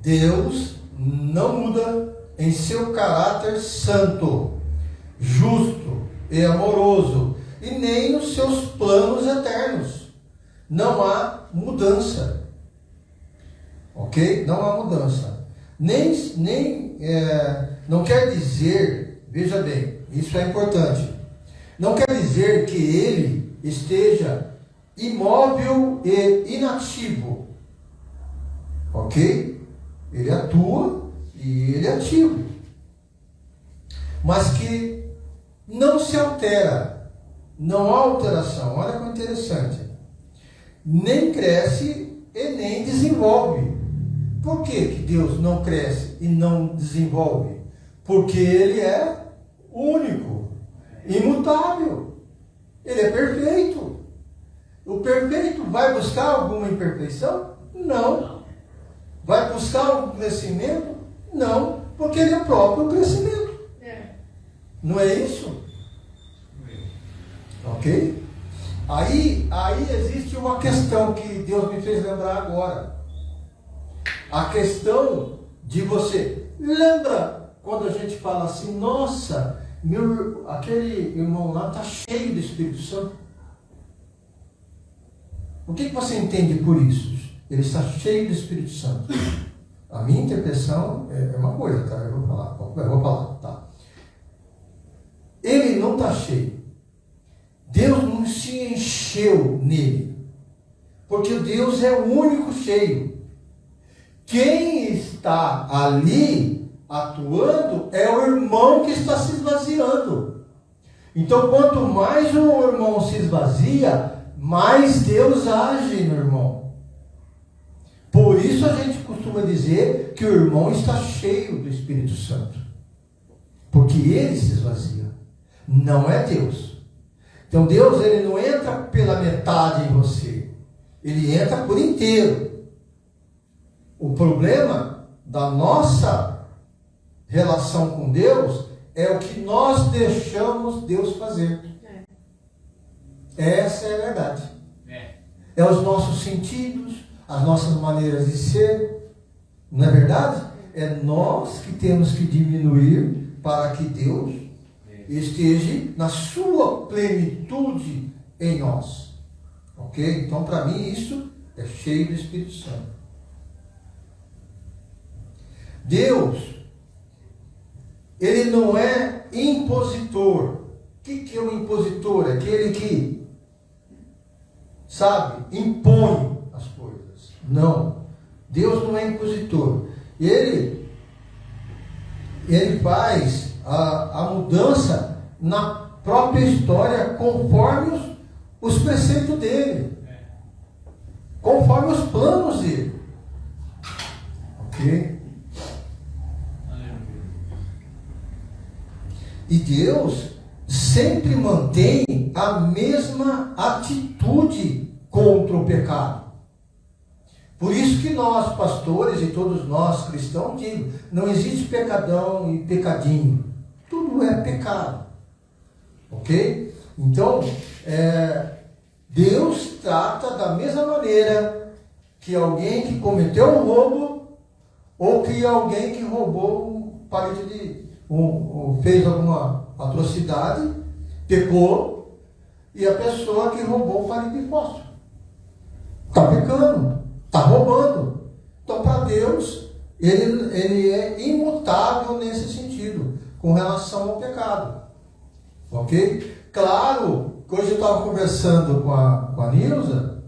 S1: Deus não muda em seu caráter santo, justo e amoroso, e nem os seus planos eternos. Não há mudança. Ok? Não há mudança. Não quer dizer, veja bem, isso é importante. Não quer dizer que ele esteja imóvel e inativo. Ok? Ele atua e ele é ativo. Mas que não se altera. Não há alteração. Olha que interessante. Nem cresce e nem desenvolve. Por que Deus não cresce e não desenvolve? Porque Ele é único, imutável. Ele é perfeito. O perfeito vai buscar alguma imperfeição? Não. Vai buscar algum crescimento? Não, porque Ele é o próprio crescimento. Não é isso? Ok? Aí existe uma questão que Deus me fez lembrar agora. A questão de você. Lembra quando a gente fala assim, nossa, aquele irmão lá está cheio do Espírito Santo? O que você entende por isso? Ele está cheio do Espírito Santo. A minha interpretação é uma coisa, tá? Eu vou falar, tá? Ele não está cheio. Deus não se encheu nele. Porque Deus é o único cheio. Quem está ali atuando é o irmão que está se esvaziando. Então, quanto mais o irmão se esvazia, mais Deus age no irmão. Por isso a gente costuma dizer que o irmão está cheio do Espírito Santo. Porque ele se esvazia. Não é Deus. Então Deus ele não entra pela metade em você. Ele entra por inteiro. O problema da nossa relação com Deus é o que nós deixamos Deus fazer. Essa é a verdade. É os nossos sentidos, as nossas maneiras de ser. Não é verdade? É nós que temos que diminuir para que Deus esteja na sua plenitude em nós. Ok? Então, para mim, isso é cheio do Espírito Santo. Deus, ele não é impositor. O que é um impositor? Aquele que, sabe, impõe as coisas. Não. Deus não é impositor. Ele faz a mudança na própria história conforme os preceitos dele. Conforme os planos dele. Ok? E Deus sempre mantém a mesma atitude contra o pecado. Por isso que nós, pastores e todos nós cristãos, digo, não existe pecadão e pecadinho. Tudo é pecado. Ok? Então, Deus trata da mesma maneira que alguém que cometeu um roubo ou que alguém que roubou um palito ou fez alguma atrocidade, pecou, e a pessoa que roubou um palito de fósforo está pecando, está roubando. Então, para Deus, ele é imutável nesse sentido, com relação ao pecado. Ok? Claro, que hoje eu estava conversando com a Nilza,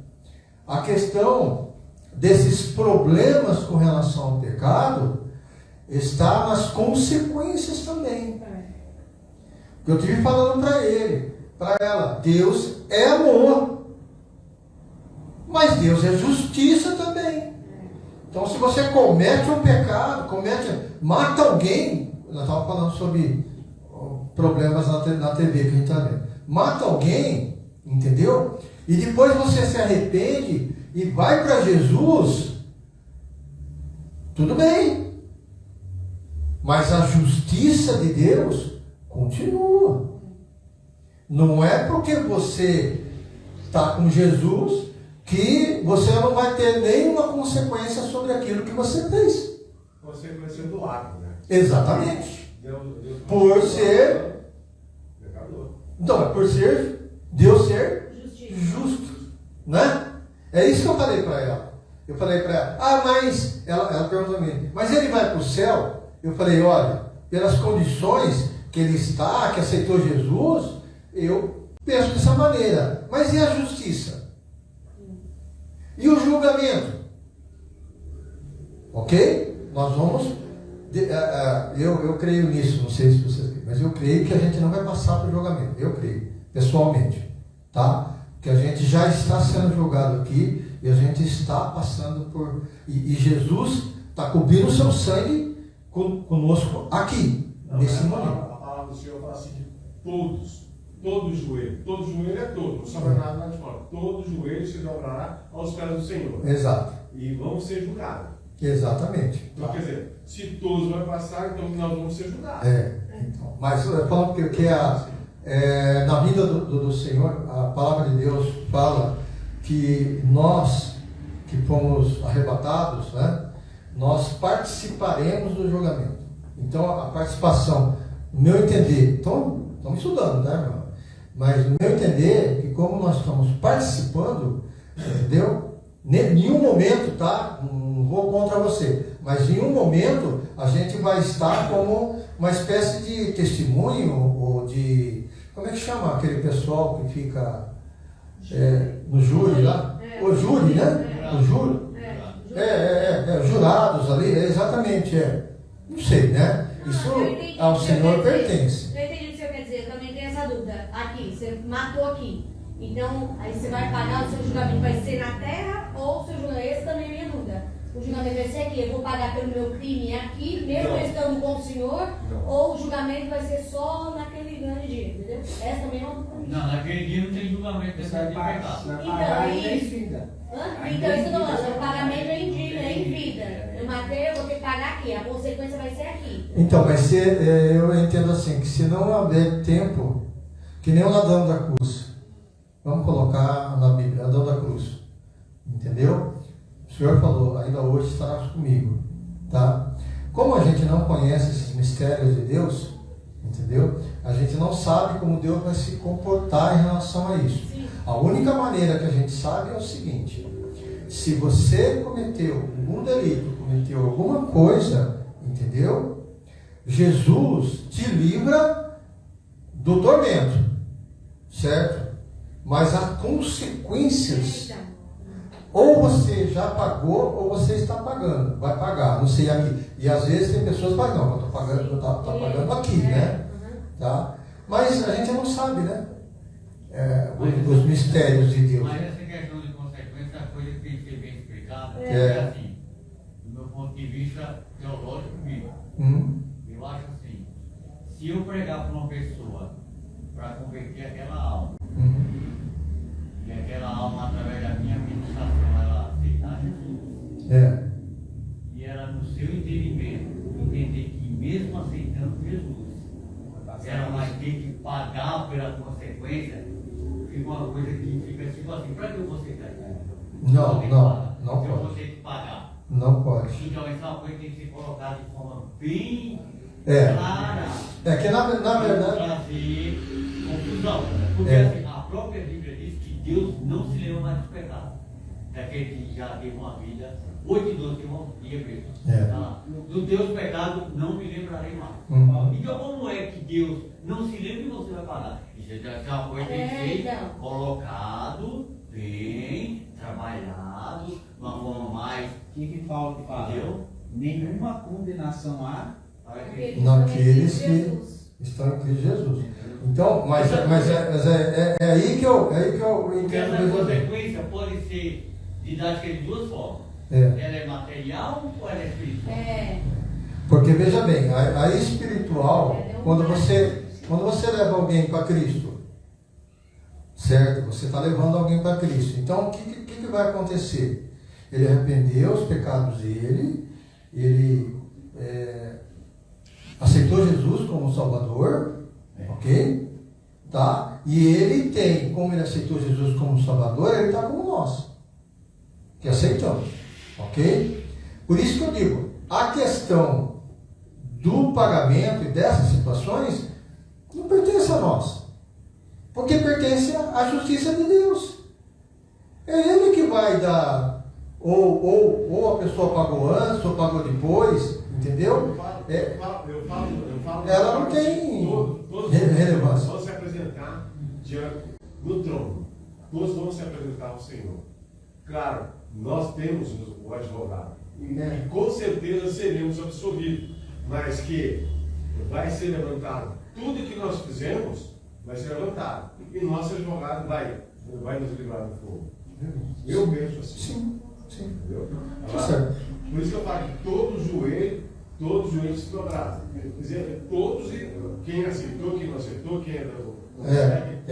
S1: a questão desses problemas com relação ao pecado está nas consequências também. Eu estive falando para ela, Deus é amor, mas Deus é justiça também. Então, se você comete um pecado, mata alguém, nós estávamos falando sobre problemas na TV que a gente está vendo, mata alguém, entendeu? E depois você se arrepende e vai para Jesus, tudo bem, mas a justiça de Deus continua. Não é porque você está com Jesus que você não vai ter nenhuma consequência sobre aquilo que você fez.
S2: Consequência do ato, né?
S1: Exatamente.
S2: Deus
S1: Por ser
S2: pecador.
S1: Então, é por ser Deus ser
S4: Justiça.
S1: justo, né? É isso que eu falei para ela. Eu falei para ela, mas ela perguntou a mim, mas ele vai para o céu? Eu falei, olha, pelas condições que ele está, que aceitou Jesus, eu penso dessa maneira. Mas e a justiça? E o julgamento? Ok? Nós vamos. Eu creio nisso, não sei se vocês creem, mas eu creio que a gente não vai passar para o julgamento. Eu creio, pessoalmente, tá? Que a gente já está sendo julgado aqui e a gente está passando por. E Jesus está cobrindo o seu sangue conosco aqui, nesse momento.
S2: A palavra do Senhor fala assim: todo joelho é todo, não sobra nada lá de fora. Todo joelho se dobrará aos pés do Senhor.
S1: Exato.
S2: E vão ser julgados.
S1: Exatamente.
S2: Então, quer dizer, se todos vão passar, então nós vamos ser julgados.
S1: Então, mas falando que na vida do Senhor, a palavra de Deus fala que nós que fomos arrebatados, né, nós participaremos do julgamento. Então, a participação, no meu entender, estamos estudando, né, irmão? Mas no meu entender, que como nós estamos participando, entendeu? Em nenhum momento, tá? Não vou contra você, mas em nenhum momento a gente vai estar como uma espécie de testemunho ou de. Como é que chama aquele pessoal que fica no júri lá? O júri, né? O júri. Jurados ali, exatamente, Não sei, né? Isso ao Senhor pertence.
S4: Eu entendi o que você quer dizer, eu também tenho essa dúvida. Aqui, você matou aqui. Então, aí você vai pagar, o seu julgamento vai ser na terra ou o seu julgamento? Esse também é a minha dúvida. O julgamento vai ser aqui, eu vou pagar pelo meu crime aqui, mesmo eu estando com o Senhor, ou o julgamento vai ser só naquele grande dia, entendeu? Essa também é uma dúvida.
S3: Não, naquele dia não tem julgamento,
S5: Você
S3: é
S5: vai
S3: de
S5: pagar,
S3: pecado.
S5: você vai pagar ainda em vida.
S4: Então, isso que eu tô falando, o pagamento é em vida. Eu matei, eu vou ter que pagar aqui, a consequência vai ser aqui.
S1: Então, mas eu entendo assim, que se não haver tempo, que nem o ladrão da cruz, vamos colocar na Bíblia, ladrão da cruz, entendeu? O Senhor falou, ainda hoje estarás comigo, tá? Como a gente não conhece esses mistérios de Deus, entendeu? A gente não sabe como Deus vai se comportar em relação a isso.
S4: Sim.
S1: A única maneira que a gente sabe é o seguinte: se você cometeu algum delito, cometeu alguma coisa, entendeu? Jesus te livra do tormento, certo? Mas há consequências. Ou você já pagou, ou você está pagando, vai pagar, não sei aqui. E às vezes tem pessoas que falam, não, eu estou pagando, pagando aqui, né? Tá? Mas a gente não sabe, né? Os mistérios de Deus.
S3: Mas essa questão de consequência é uma coisa que tem que ser bem explicada. Assim, do meu ponto de vista teológico mesmo. Eu acho assim, se eu pregar para uma pessoa para converter aquela alma, e aquela alma, através da minha ministração, ela aceitar Jesus, e ela, no seu entendimento, entender que mesmo aceitando Jesus, ela vai ter que pagar pela consequência, fica uma coisa que fica tipo assim, para que eu vou aceitar isso?
S1: Não
S3: eu vou
S1: pode.
S3: ter que pagar.
S1: Não pode.
S3: Então essa é uma coisa que tem que ser colocada de forma bem
S1: É.
S3: clara.
S1: É que na verdade.
S3: Trazer confusão. Porque assim, a própria Bíblia diz que Deus não se lembra mais dos pecados. Daquele que já teve uma vida, 8:12 que vão dia mesmo. Tá lá. Do teus pecados não me lembrarei mais. Então como é que Deus não se lembra e você vai pagar? Isso é uma coisa que tem que ser colocado, bem trabalhado, de uma forma mais.
S5: O que Paulo fala?
S3: Entendeu?
S5: Nenhuma condenação há
S1: Naqueles que estão em Cristo Jesus. Então, mas é aí que eu
S3: Porque
S1: entendo
S3: essa
S1: mesmo bem.
S3: consequência pode ser didática de duas formas.
S1: É.
S3: Ela é material ou ela é espiritual?
S1: Porque veja bem, a espiritual, quando você leva alguém para Cristo, certo? Você está levando alguém para Cristo. Então, o que vai acontecer? Ele arrependeu os pecados dele, ele aceitou Jesus como Salvador, ok? Tá? E ele tem, como ele aceitou Jesus como Salvador, ele está como nós, que aceitamos, ok? Por isso que eu digo, a questão do pagamento e dessas situações não pertence a nós, porque pertence à justiça de Deus. É Ele que vai dar, ou a pessoa pagou antes, ou pagou depois, entendeu?
S2: Eu falo
S1: Ela não tem
S2: todos
S1: relevância.
S2: vão se apresentar diante do trono. Todos vão se apresentar ao Senhor. Claro, nós temos o advogado. E com certeza seremos absolvidos. Mas que vai ser levantado. Tudo que nós fizemos vai ser levantado. E nosso advogado vai nos livrar do fogo. Eu penso assim.
S1: Sim.
S2: Entendeu?
S1: Tá certo.
S2: Por isso que eu falo que todo joelho se dobrado. Quer dizer, todos, quem aceitou, quem não aceitou, quem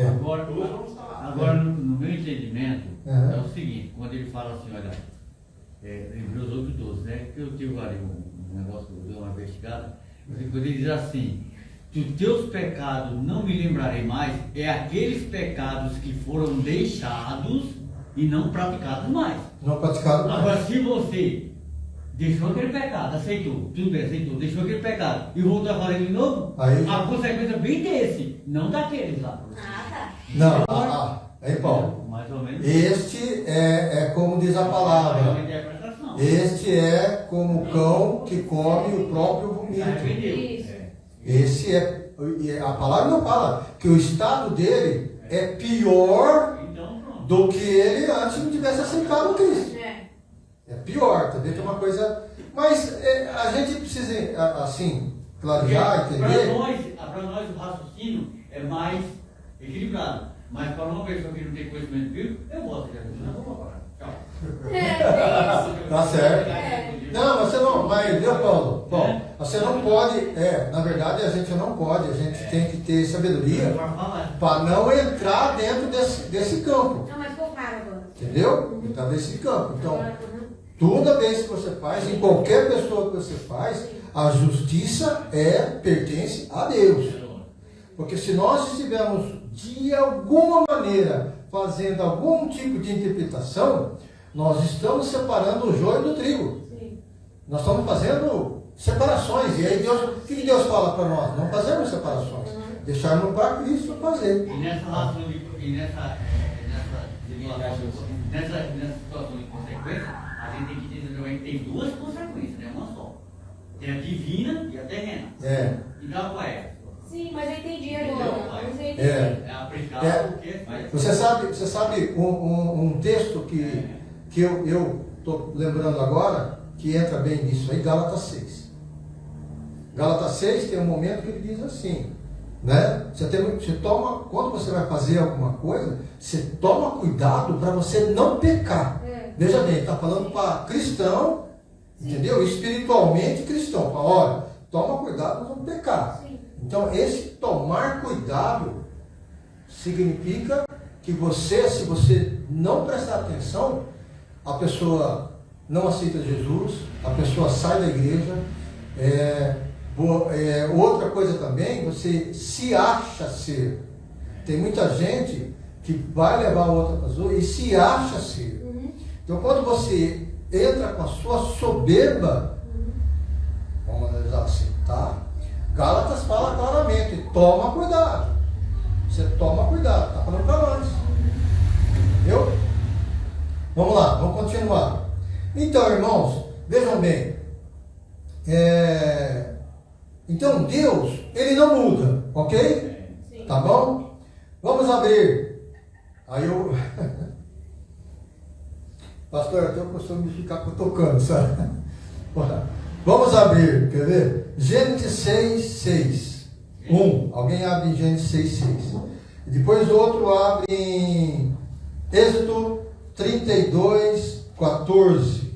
S3: Agora,
S2: todos vamos estar lá.
S3: agora no meu entendimento, é o seguinte, quando ele fala assim, olha, Hebreus 8:12, né? Que eu tive ali um negócio, eu dei uma investigada, quando ele diz assim, que os teus pecados não me lembrarei mais, é aqueles pecados que foram deixados e não praticados mais.
S1: Não praticado mais.
S3: Agora, se você deixou aquele pecado, aceitou, tudo bem, aceitou, deixou aquele pecado e voltou a fazer de novo,
S1: Aí-
S3: a consequência vem desse, não daqueles lá.
S1: Não, aí Paulo.
S3: Mais ou menos.
S1: Este é como diz a
S3: É uma
S1: palavra.
S3: interpretação.
S1: Este é como o cão que come o próprio vomito.
S3: Arrependeu.
S1: Esse e a palavra não fala que o estado dele é pior
S3: Então, pronto.
S1: do que ele antes não tivesse aceitado Cristo. É pior, entendeu? Que é uma coisa. Mas a gente precisa, assim, clarear, entender.
S3: Para nós o raciocínio é mais equilibrado. Mas para uma pessoa que não tem conhecimento bíblico, eu gosto de Jesus. Não vou parar. Tchau.
S1: Tá certo. Não, você não, mas viu, Paulo? Bom, você não pode, na verdade a gente não pode, a gente tem que ter sabedoria para não entrar dentro desse campo.
S4: Não, mas ficou claro agora.
S1: Entendeu? Entrar desse campo. Então, toda vez que você faz, em qualquer pessoa que você faz, a justiça pertence a Deus. Porque se nós estivermos de alguma maneira fazendo algum tipo de interpretação, nós estamos separando o joio do trigo.
S4: Sim.
S1: Nós estamos fazendo separações. E aí Deus, o que Deus fala para nós? Não fazemos separações. Deixarmos para Cristo fazer.
S3: E nessa razão nessa situação de consequência, a gente tem que entender que tem duas consequências, não é uma só. Tem a divina e a terrena. Então qual é?
S4: Sim, mas eu entendi agora. Mas eu entendi.
S3: É aplicar o que faz.
S1: Você sabe um texto que eu estou lembrando agora, que entra bem nisso aí, Gálatas 6. Gálatas 6 tem um momento que ele diz assim, né? Você toma, quando você vai fazer alguma coisa, você toma cuidado para você não pecar. Veja bem, está falando para cristão, entendeu? Espiritualmente cristão. Fala, olha, toma cuidado para não pecar.
S4: Sim.
S1: Então, esse tomar cuidado significa que você, se você não prestar atenção, a pessoa não aceita Jesus, a pessoa sai da igreja. Outra coisa também, você se acha ser. Tem muita gente que vai levar outra pessoa e se acha ser. Então, quando você entra com a sua soberba, vamos analisar assim, tá? Gálatas fala claramente, toma cuidado. Você toma cuidado, está falando para nós. Entendeu? Vamos lá, vamos continuar. Então, irmãos, vejam bem. Então, Deus, Ele não muda, ok?
S4: Sim.
S1: Tá bom? Vamos abrir. Aí eu... Pastor, eu tenho o costume de ficar cutucando, sabe? Vamos abrir, quer ver? Gênesis 6. Alguém abre em Gênesis 6. E depois o outro abre em Êxodo 32:14.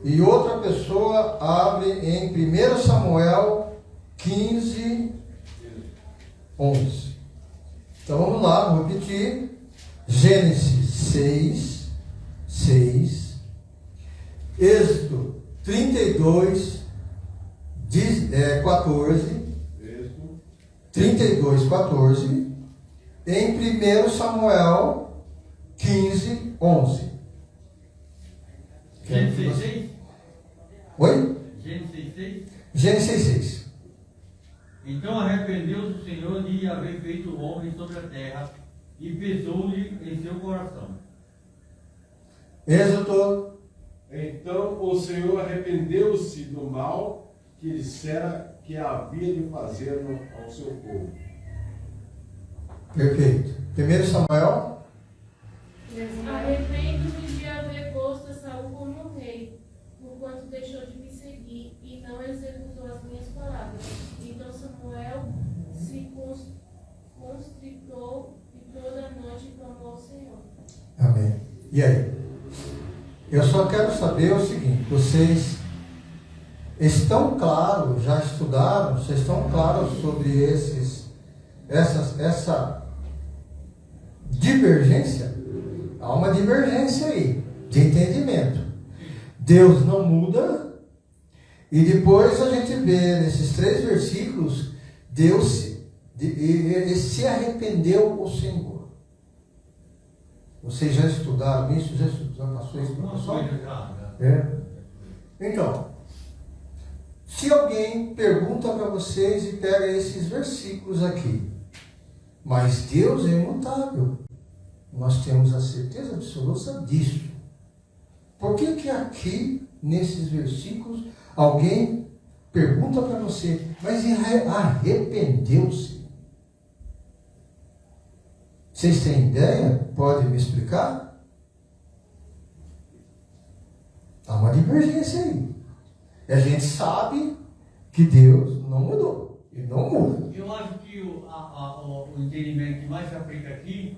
S1: E outra pessoa abre em 1 Samuel 15:11. Então vamos lá, vou repetir. Gênesis 6. Êxodo 32:14. 32:14. Em 1 Samuel 15:11.
S3: Gênesis 6?
S1: Oi?
S3: Gênesis 6?
S1: Gênesis 6.
S3: Então arrependeu-se o Senhor de haver feito o homem sobre a terra e pesou-lhe em seu coração.
S1: Êxodo.
S2: Então o Senhor arrependeu-se do mal que dissera que havia de fazer ao seu povo.
S1: Perfeito. 1 Samuel.
S6: Arrependo-me de haver posto a Saul como rei, porquanto deixou de me seguir e não executou as minhas palavras. Então Samuel se constritou e toda noite clamou ao Senhor.
S1: Amém. E aí? Eu só quero saber o seguinte: vocês estão claros, já estudaram, vocês estão claros sobre essa divergência? Há uma divergência aí, de entendimento. Deus não muda, e depois a gente vê nesses 3 versículos, Deus se arrependeu o Senhor. Vocês já estudaram isso? Já passou isso para o pessoal? Então, se alguém pergunta para vocês e pega esses versículos aqui, mas Deus é imutável, nós temos a certeza absoluta disso. Por que aqui, nesses versículos, alguém pergunta para você, mas arrependeu-se? Vocês têm ideia? Pode me explicar? Há uma divergência aí. E a gente sabe que Deus não mudou. E não muda.
S3: Eu acho que o entendimento que mais se aplica aqui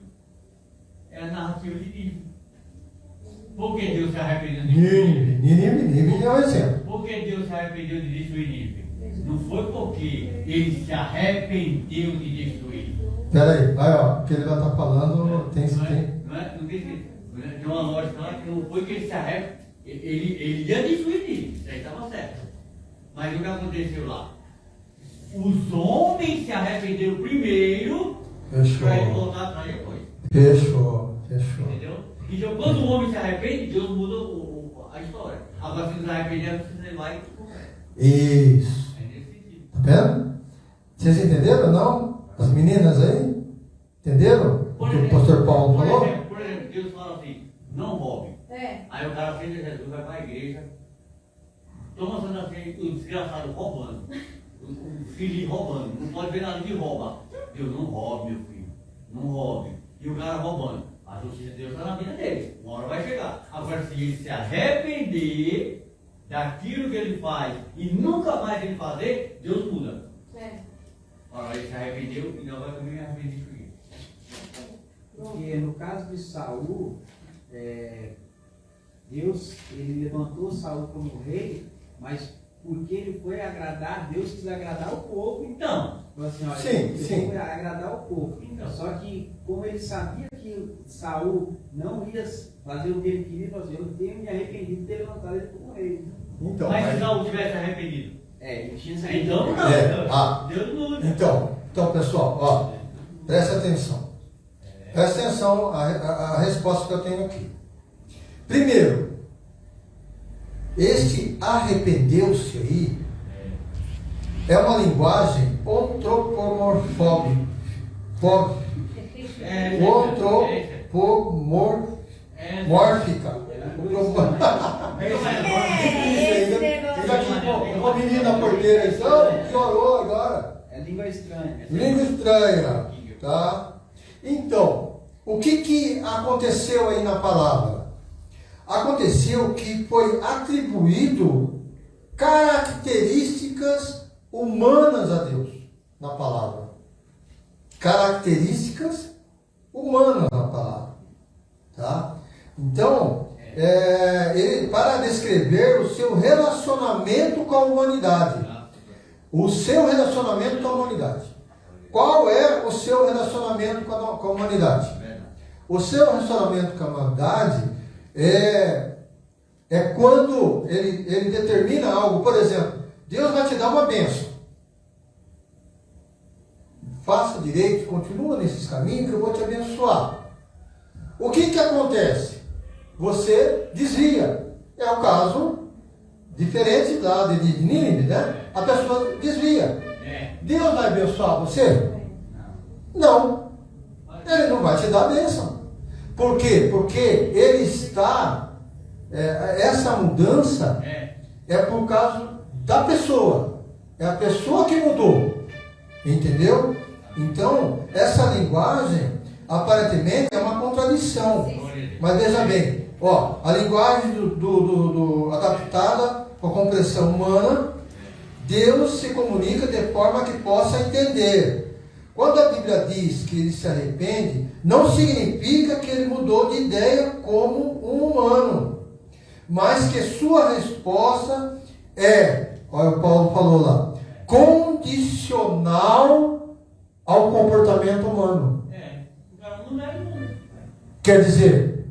S3: é a narrativa de Nínive. Por que Deus se arrependeu de destruir?
S1: Nínive é um exemplo.
S3: Por que Deus se arrependeu de destruir Nínive? Não foi porque ele se arrependeu de destruir.
S1: Peraí, vai, ó, o que ele vai estar falando tem.
S3: Tem uma lógica lá que não foi que ele se arrependeu. Ele ia destruir Nínive, isso aí estava certo. Mas o que aconteceu lá? Os homens se arrependeram primeiro para ele voltar atrás depois.
S1: Fechou.
S3: Entendeu? Então, quando o homem se arrepende, Deus muda a história. Agora, se não se arrepender, você vai e conversa.
S1: Isso.
S3: É nesse sentido.
S1: Tá vendo? Vocês entenderam, não? As meninas aí? Entenderam? O que o pastor Paulo falou?
S3: Por exemplo, Deus fala assim, não roube. Aí o cara aceita Jesus, vai para a igreja, toma sendo assim, o desgraçado roubando. O filho roubando. Não pode ver nada que rouba. Deus, não roube, meu filho. Não roube. E o cara roubando. A justiça de Deus está na vida dele. Uma hora vai chegar. Agora, se ele se arrepender daquilo que ele faz e nunca mais ele fazer, Deus muda. Agora, ele se arrependeu e não vai também arrepender por isso.
S5: Porque no caso de Saul, Deus, ele levantou Saul como rei, mas porque ele foi agradar, Deus quis agradar o povo.
S3: Então,
S5: Falou assim, olha,
S1: Sim,
S5: eu
S1: sim.
S5: vou agradar o povo.
S3: Então.
S5: Só que, como ele sabia que Saul não ia fazer o que ele queria, ele falou assim, eu tenho me arrependido de ter levantado ele como rei.
S1: Então,
S3: Mas se
S1: mas-
S3: Saul tivesse arrependido.
S5: Ele tinha saído.
S3: Então não. Deus não muda.
S1: Então, pessoal, ó, presta atenção. Presta atenção a resposta que eu tenho aqui. Primeiro, este arrependeu-se aí é uma linguagem antropomorfóbica. Antropomórfica. Uma menina porteira, então, piorou agora.
S5: É língua estranha.
S1: Língua estranha, tá? Então, o que aconteceu aí na palavra? Aconteceu que foi atribuído características humanas a Deus na palavra. Características humanas na palavra, tá? Então, ele, para descrever o seu relacionamento com a humanidade. O seu relacionamento com a humanidade. Qual é o seu relacionamento com a humanidade? O seu relacionamento com a humanidade é quando ele determina algo. Por exemplo, Deus vai te dar uma bênção. Faça direito, continua nesses caminhos que eu vou te abençoar. O que acontece? Você desvia. É o caso diferente lá de Nínive, né? A pessoa desvia. Deus vai abençoar você? Não. Ele não vai te dar a bênção. Por quê? Porque ele está... essa mudança é por causa da pessoa. É a pessoa que mudou. Entendeu? Então, essa linguagem, aparentemente, é uma contradição. Mas veja bem, ó, a linguagem adaptada com a compreensão humana, Deus se comunica de forma que possa entender. Quando a Bíblia diz que ele se arrepende, não significa que ele mudou de ideia como um humano, mas que sua resposta olha o Paulo falou lá, condicional ao comportamento humano. Quer dizer,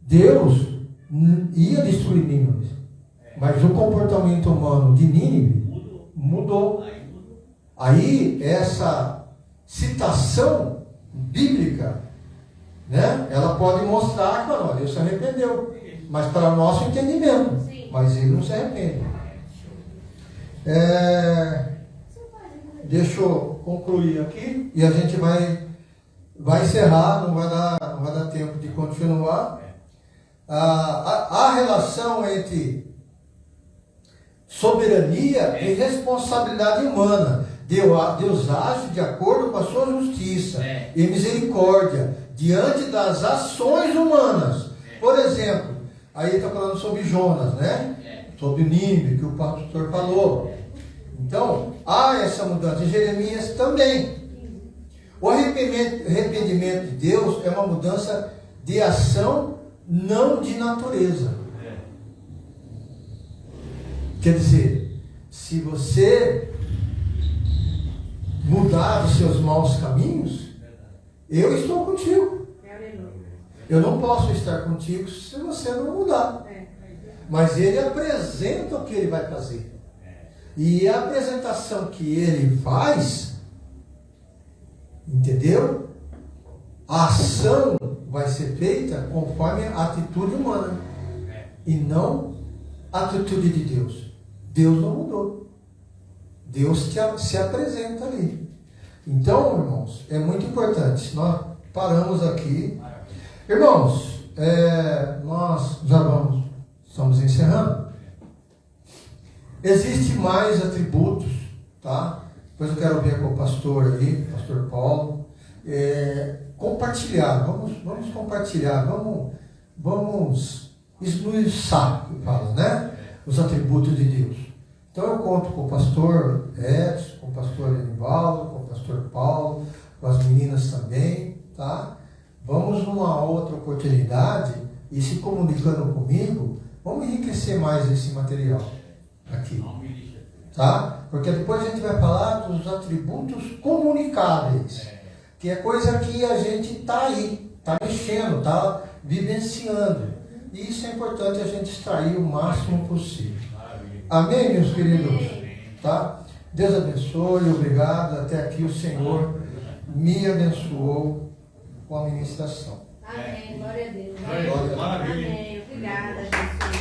S1: Deus ia destruir Nínive, mas o comportamento humano de Nínive mudou. Aí essa citação bíblica, né, ela pode mostrar que olha, Deus se arrependeu, mas para o nosso entendimento.
S4: Sim.
S1: Mas ele não se arrepende. Deixa eu concluir aqui e a gente vai encerrar, não vai dar tempo de continuar. A relação entre soberania e responsabilidade humana. Deus age de acordo com a sua justiça e misericórdia diante das ações humanas. Por exemplo, aí está falando sobre Jonas, né? Sobre Nínive, que o pastor falou. Então, há essa mudança. Em Jeremias também. O arrependimento de Deus é uma mudança de ação, não de natureza. Quer dizer, se você mudar os seus maus caminhos, eu estou contigo. Eu não posso estar contigo se você não mudar. Mas ele apresenta o que ele vai fazer. E a apresentação que ele faz, entendeu? A ação vai ser feita conforme a atitude humana e não a atitude de Deus. Deus não mudou. Deus se apresenta ali. Então, irmãos, é muito importante. Nós paramos aqui. Irmãos, nós já estamos encerrando. Existem mais atributos, tá? Depois eu quero ver com o pastor aí, pastor Paulo. Compartilhar, vamos compartilhar, vamos esmiuçar, que fala, né? Os atributos de Deus. Então eu conto com o pastor Edson, com o pastor Enivaldo, com o pastor Paulo, com as meninas também, tá? Vamos numa outra oportunidade e se comunicando comigo, vamos enriquecer mais esse material aqui. Tá? Porque depois a gente vai falar dos atributos comunicáveis, que é coisa que a gente está aí, está mexendo, está vivenciando. E isso é importante a gente extrair o máximo possível. Amém, meus queridos? Tá? Deus abençoe, obrigado. Até aqui o Senhor me abençoou com a ministração.
S4: Amém, glória a Deus.
S3: Maravilha.
S4: Amém, obrigada, Jesus.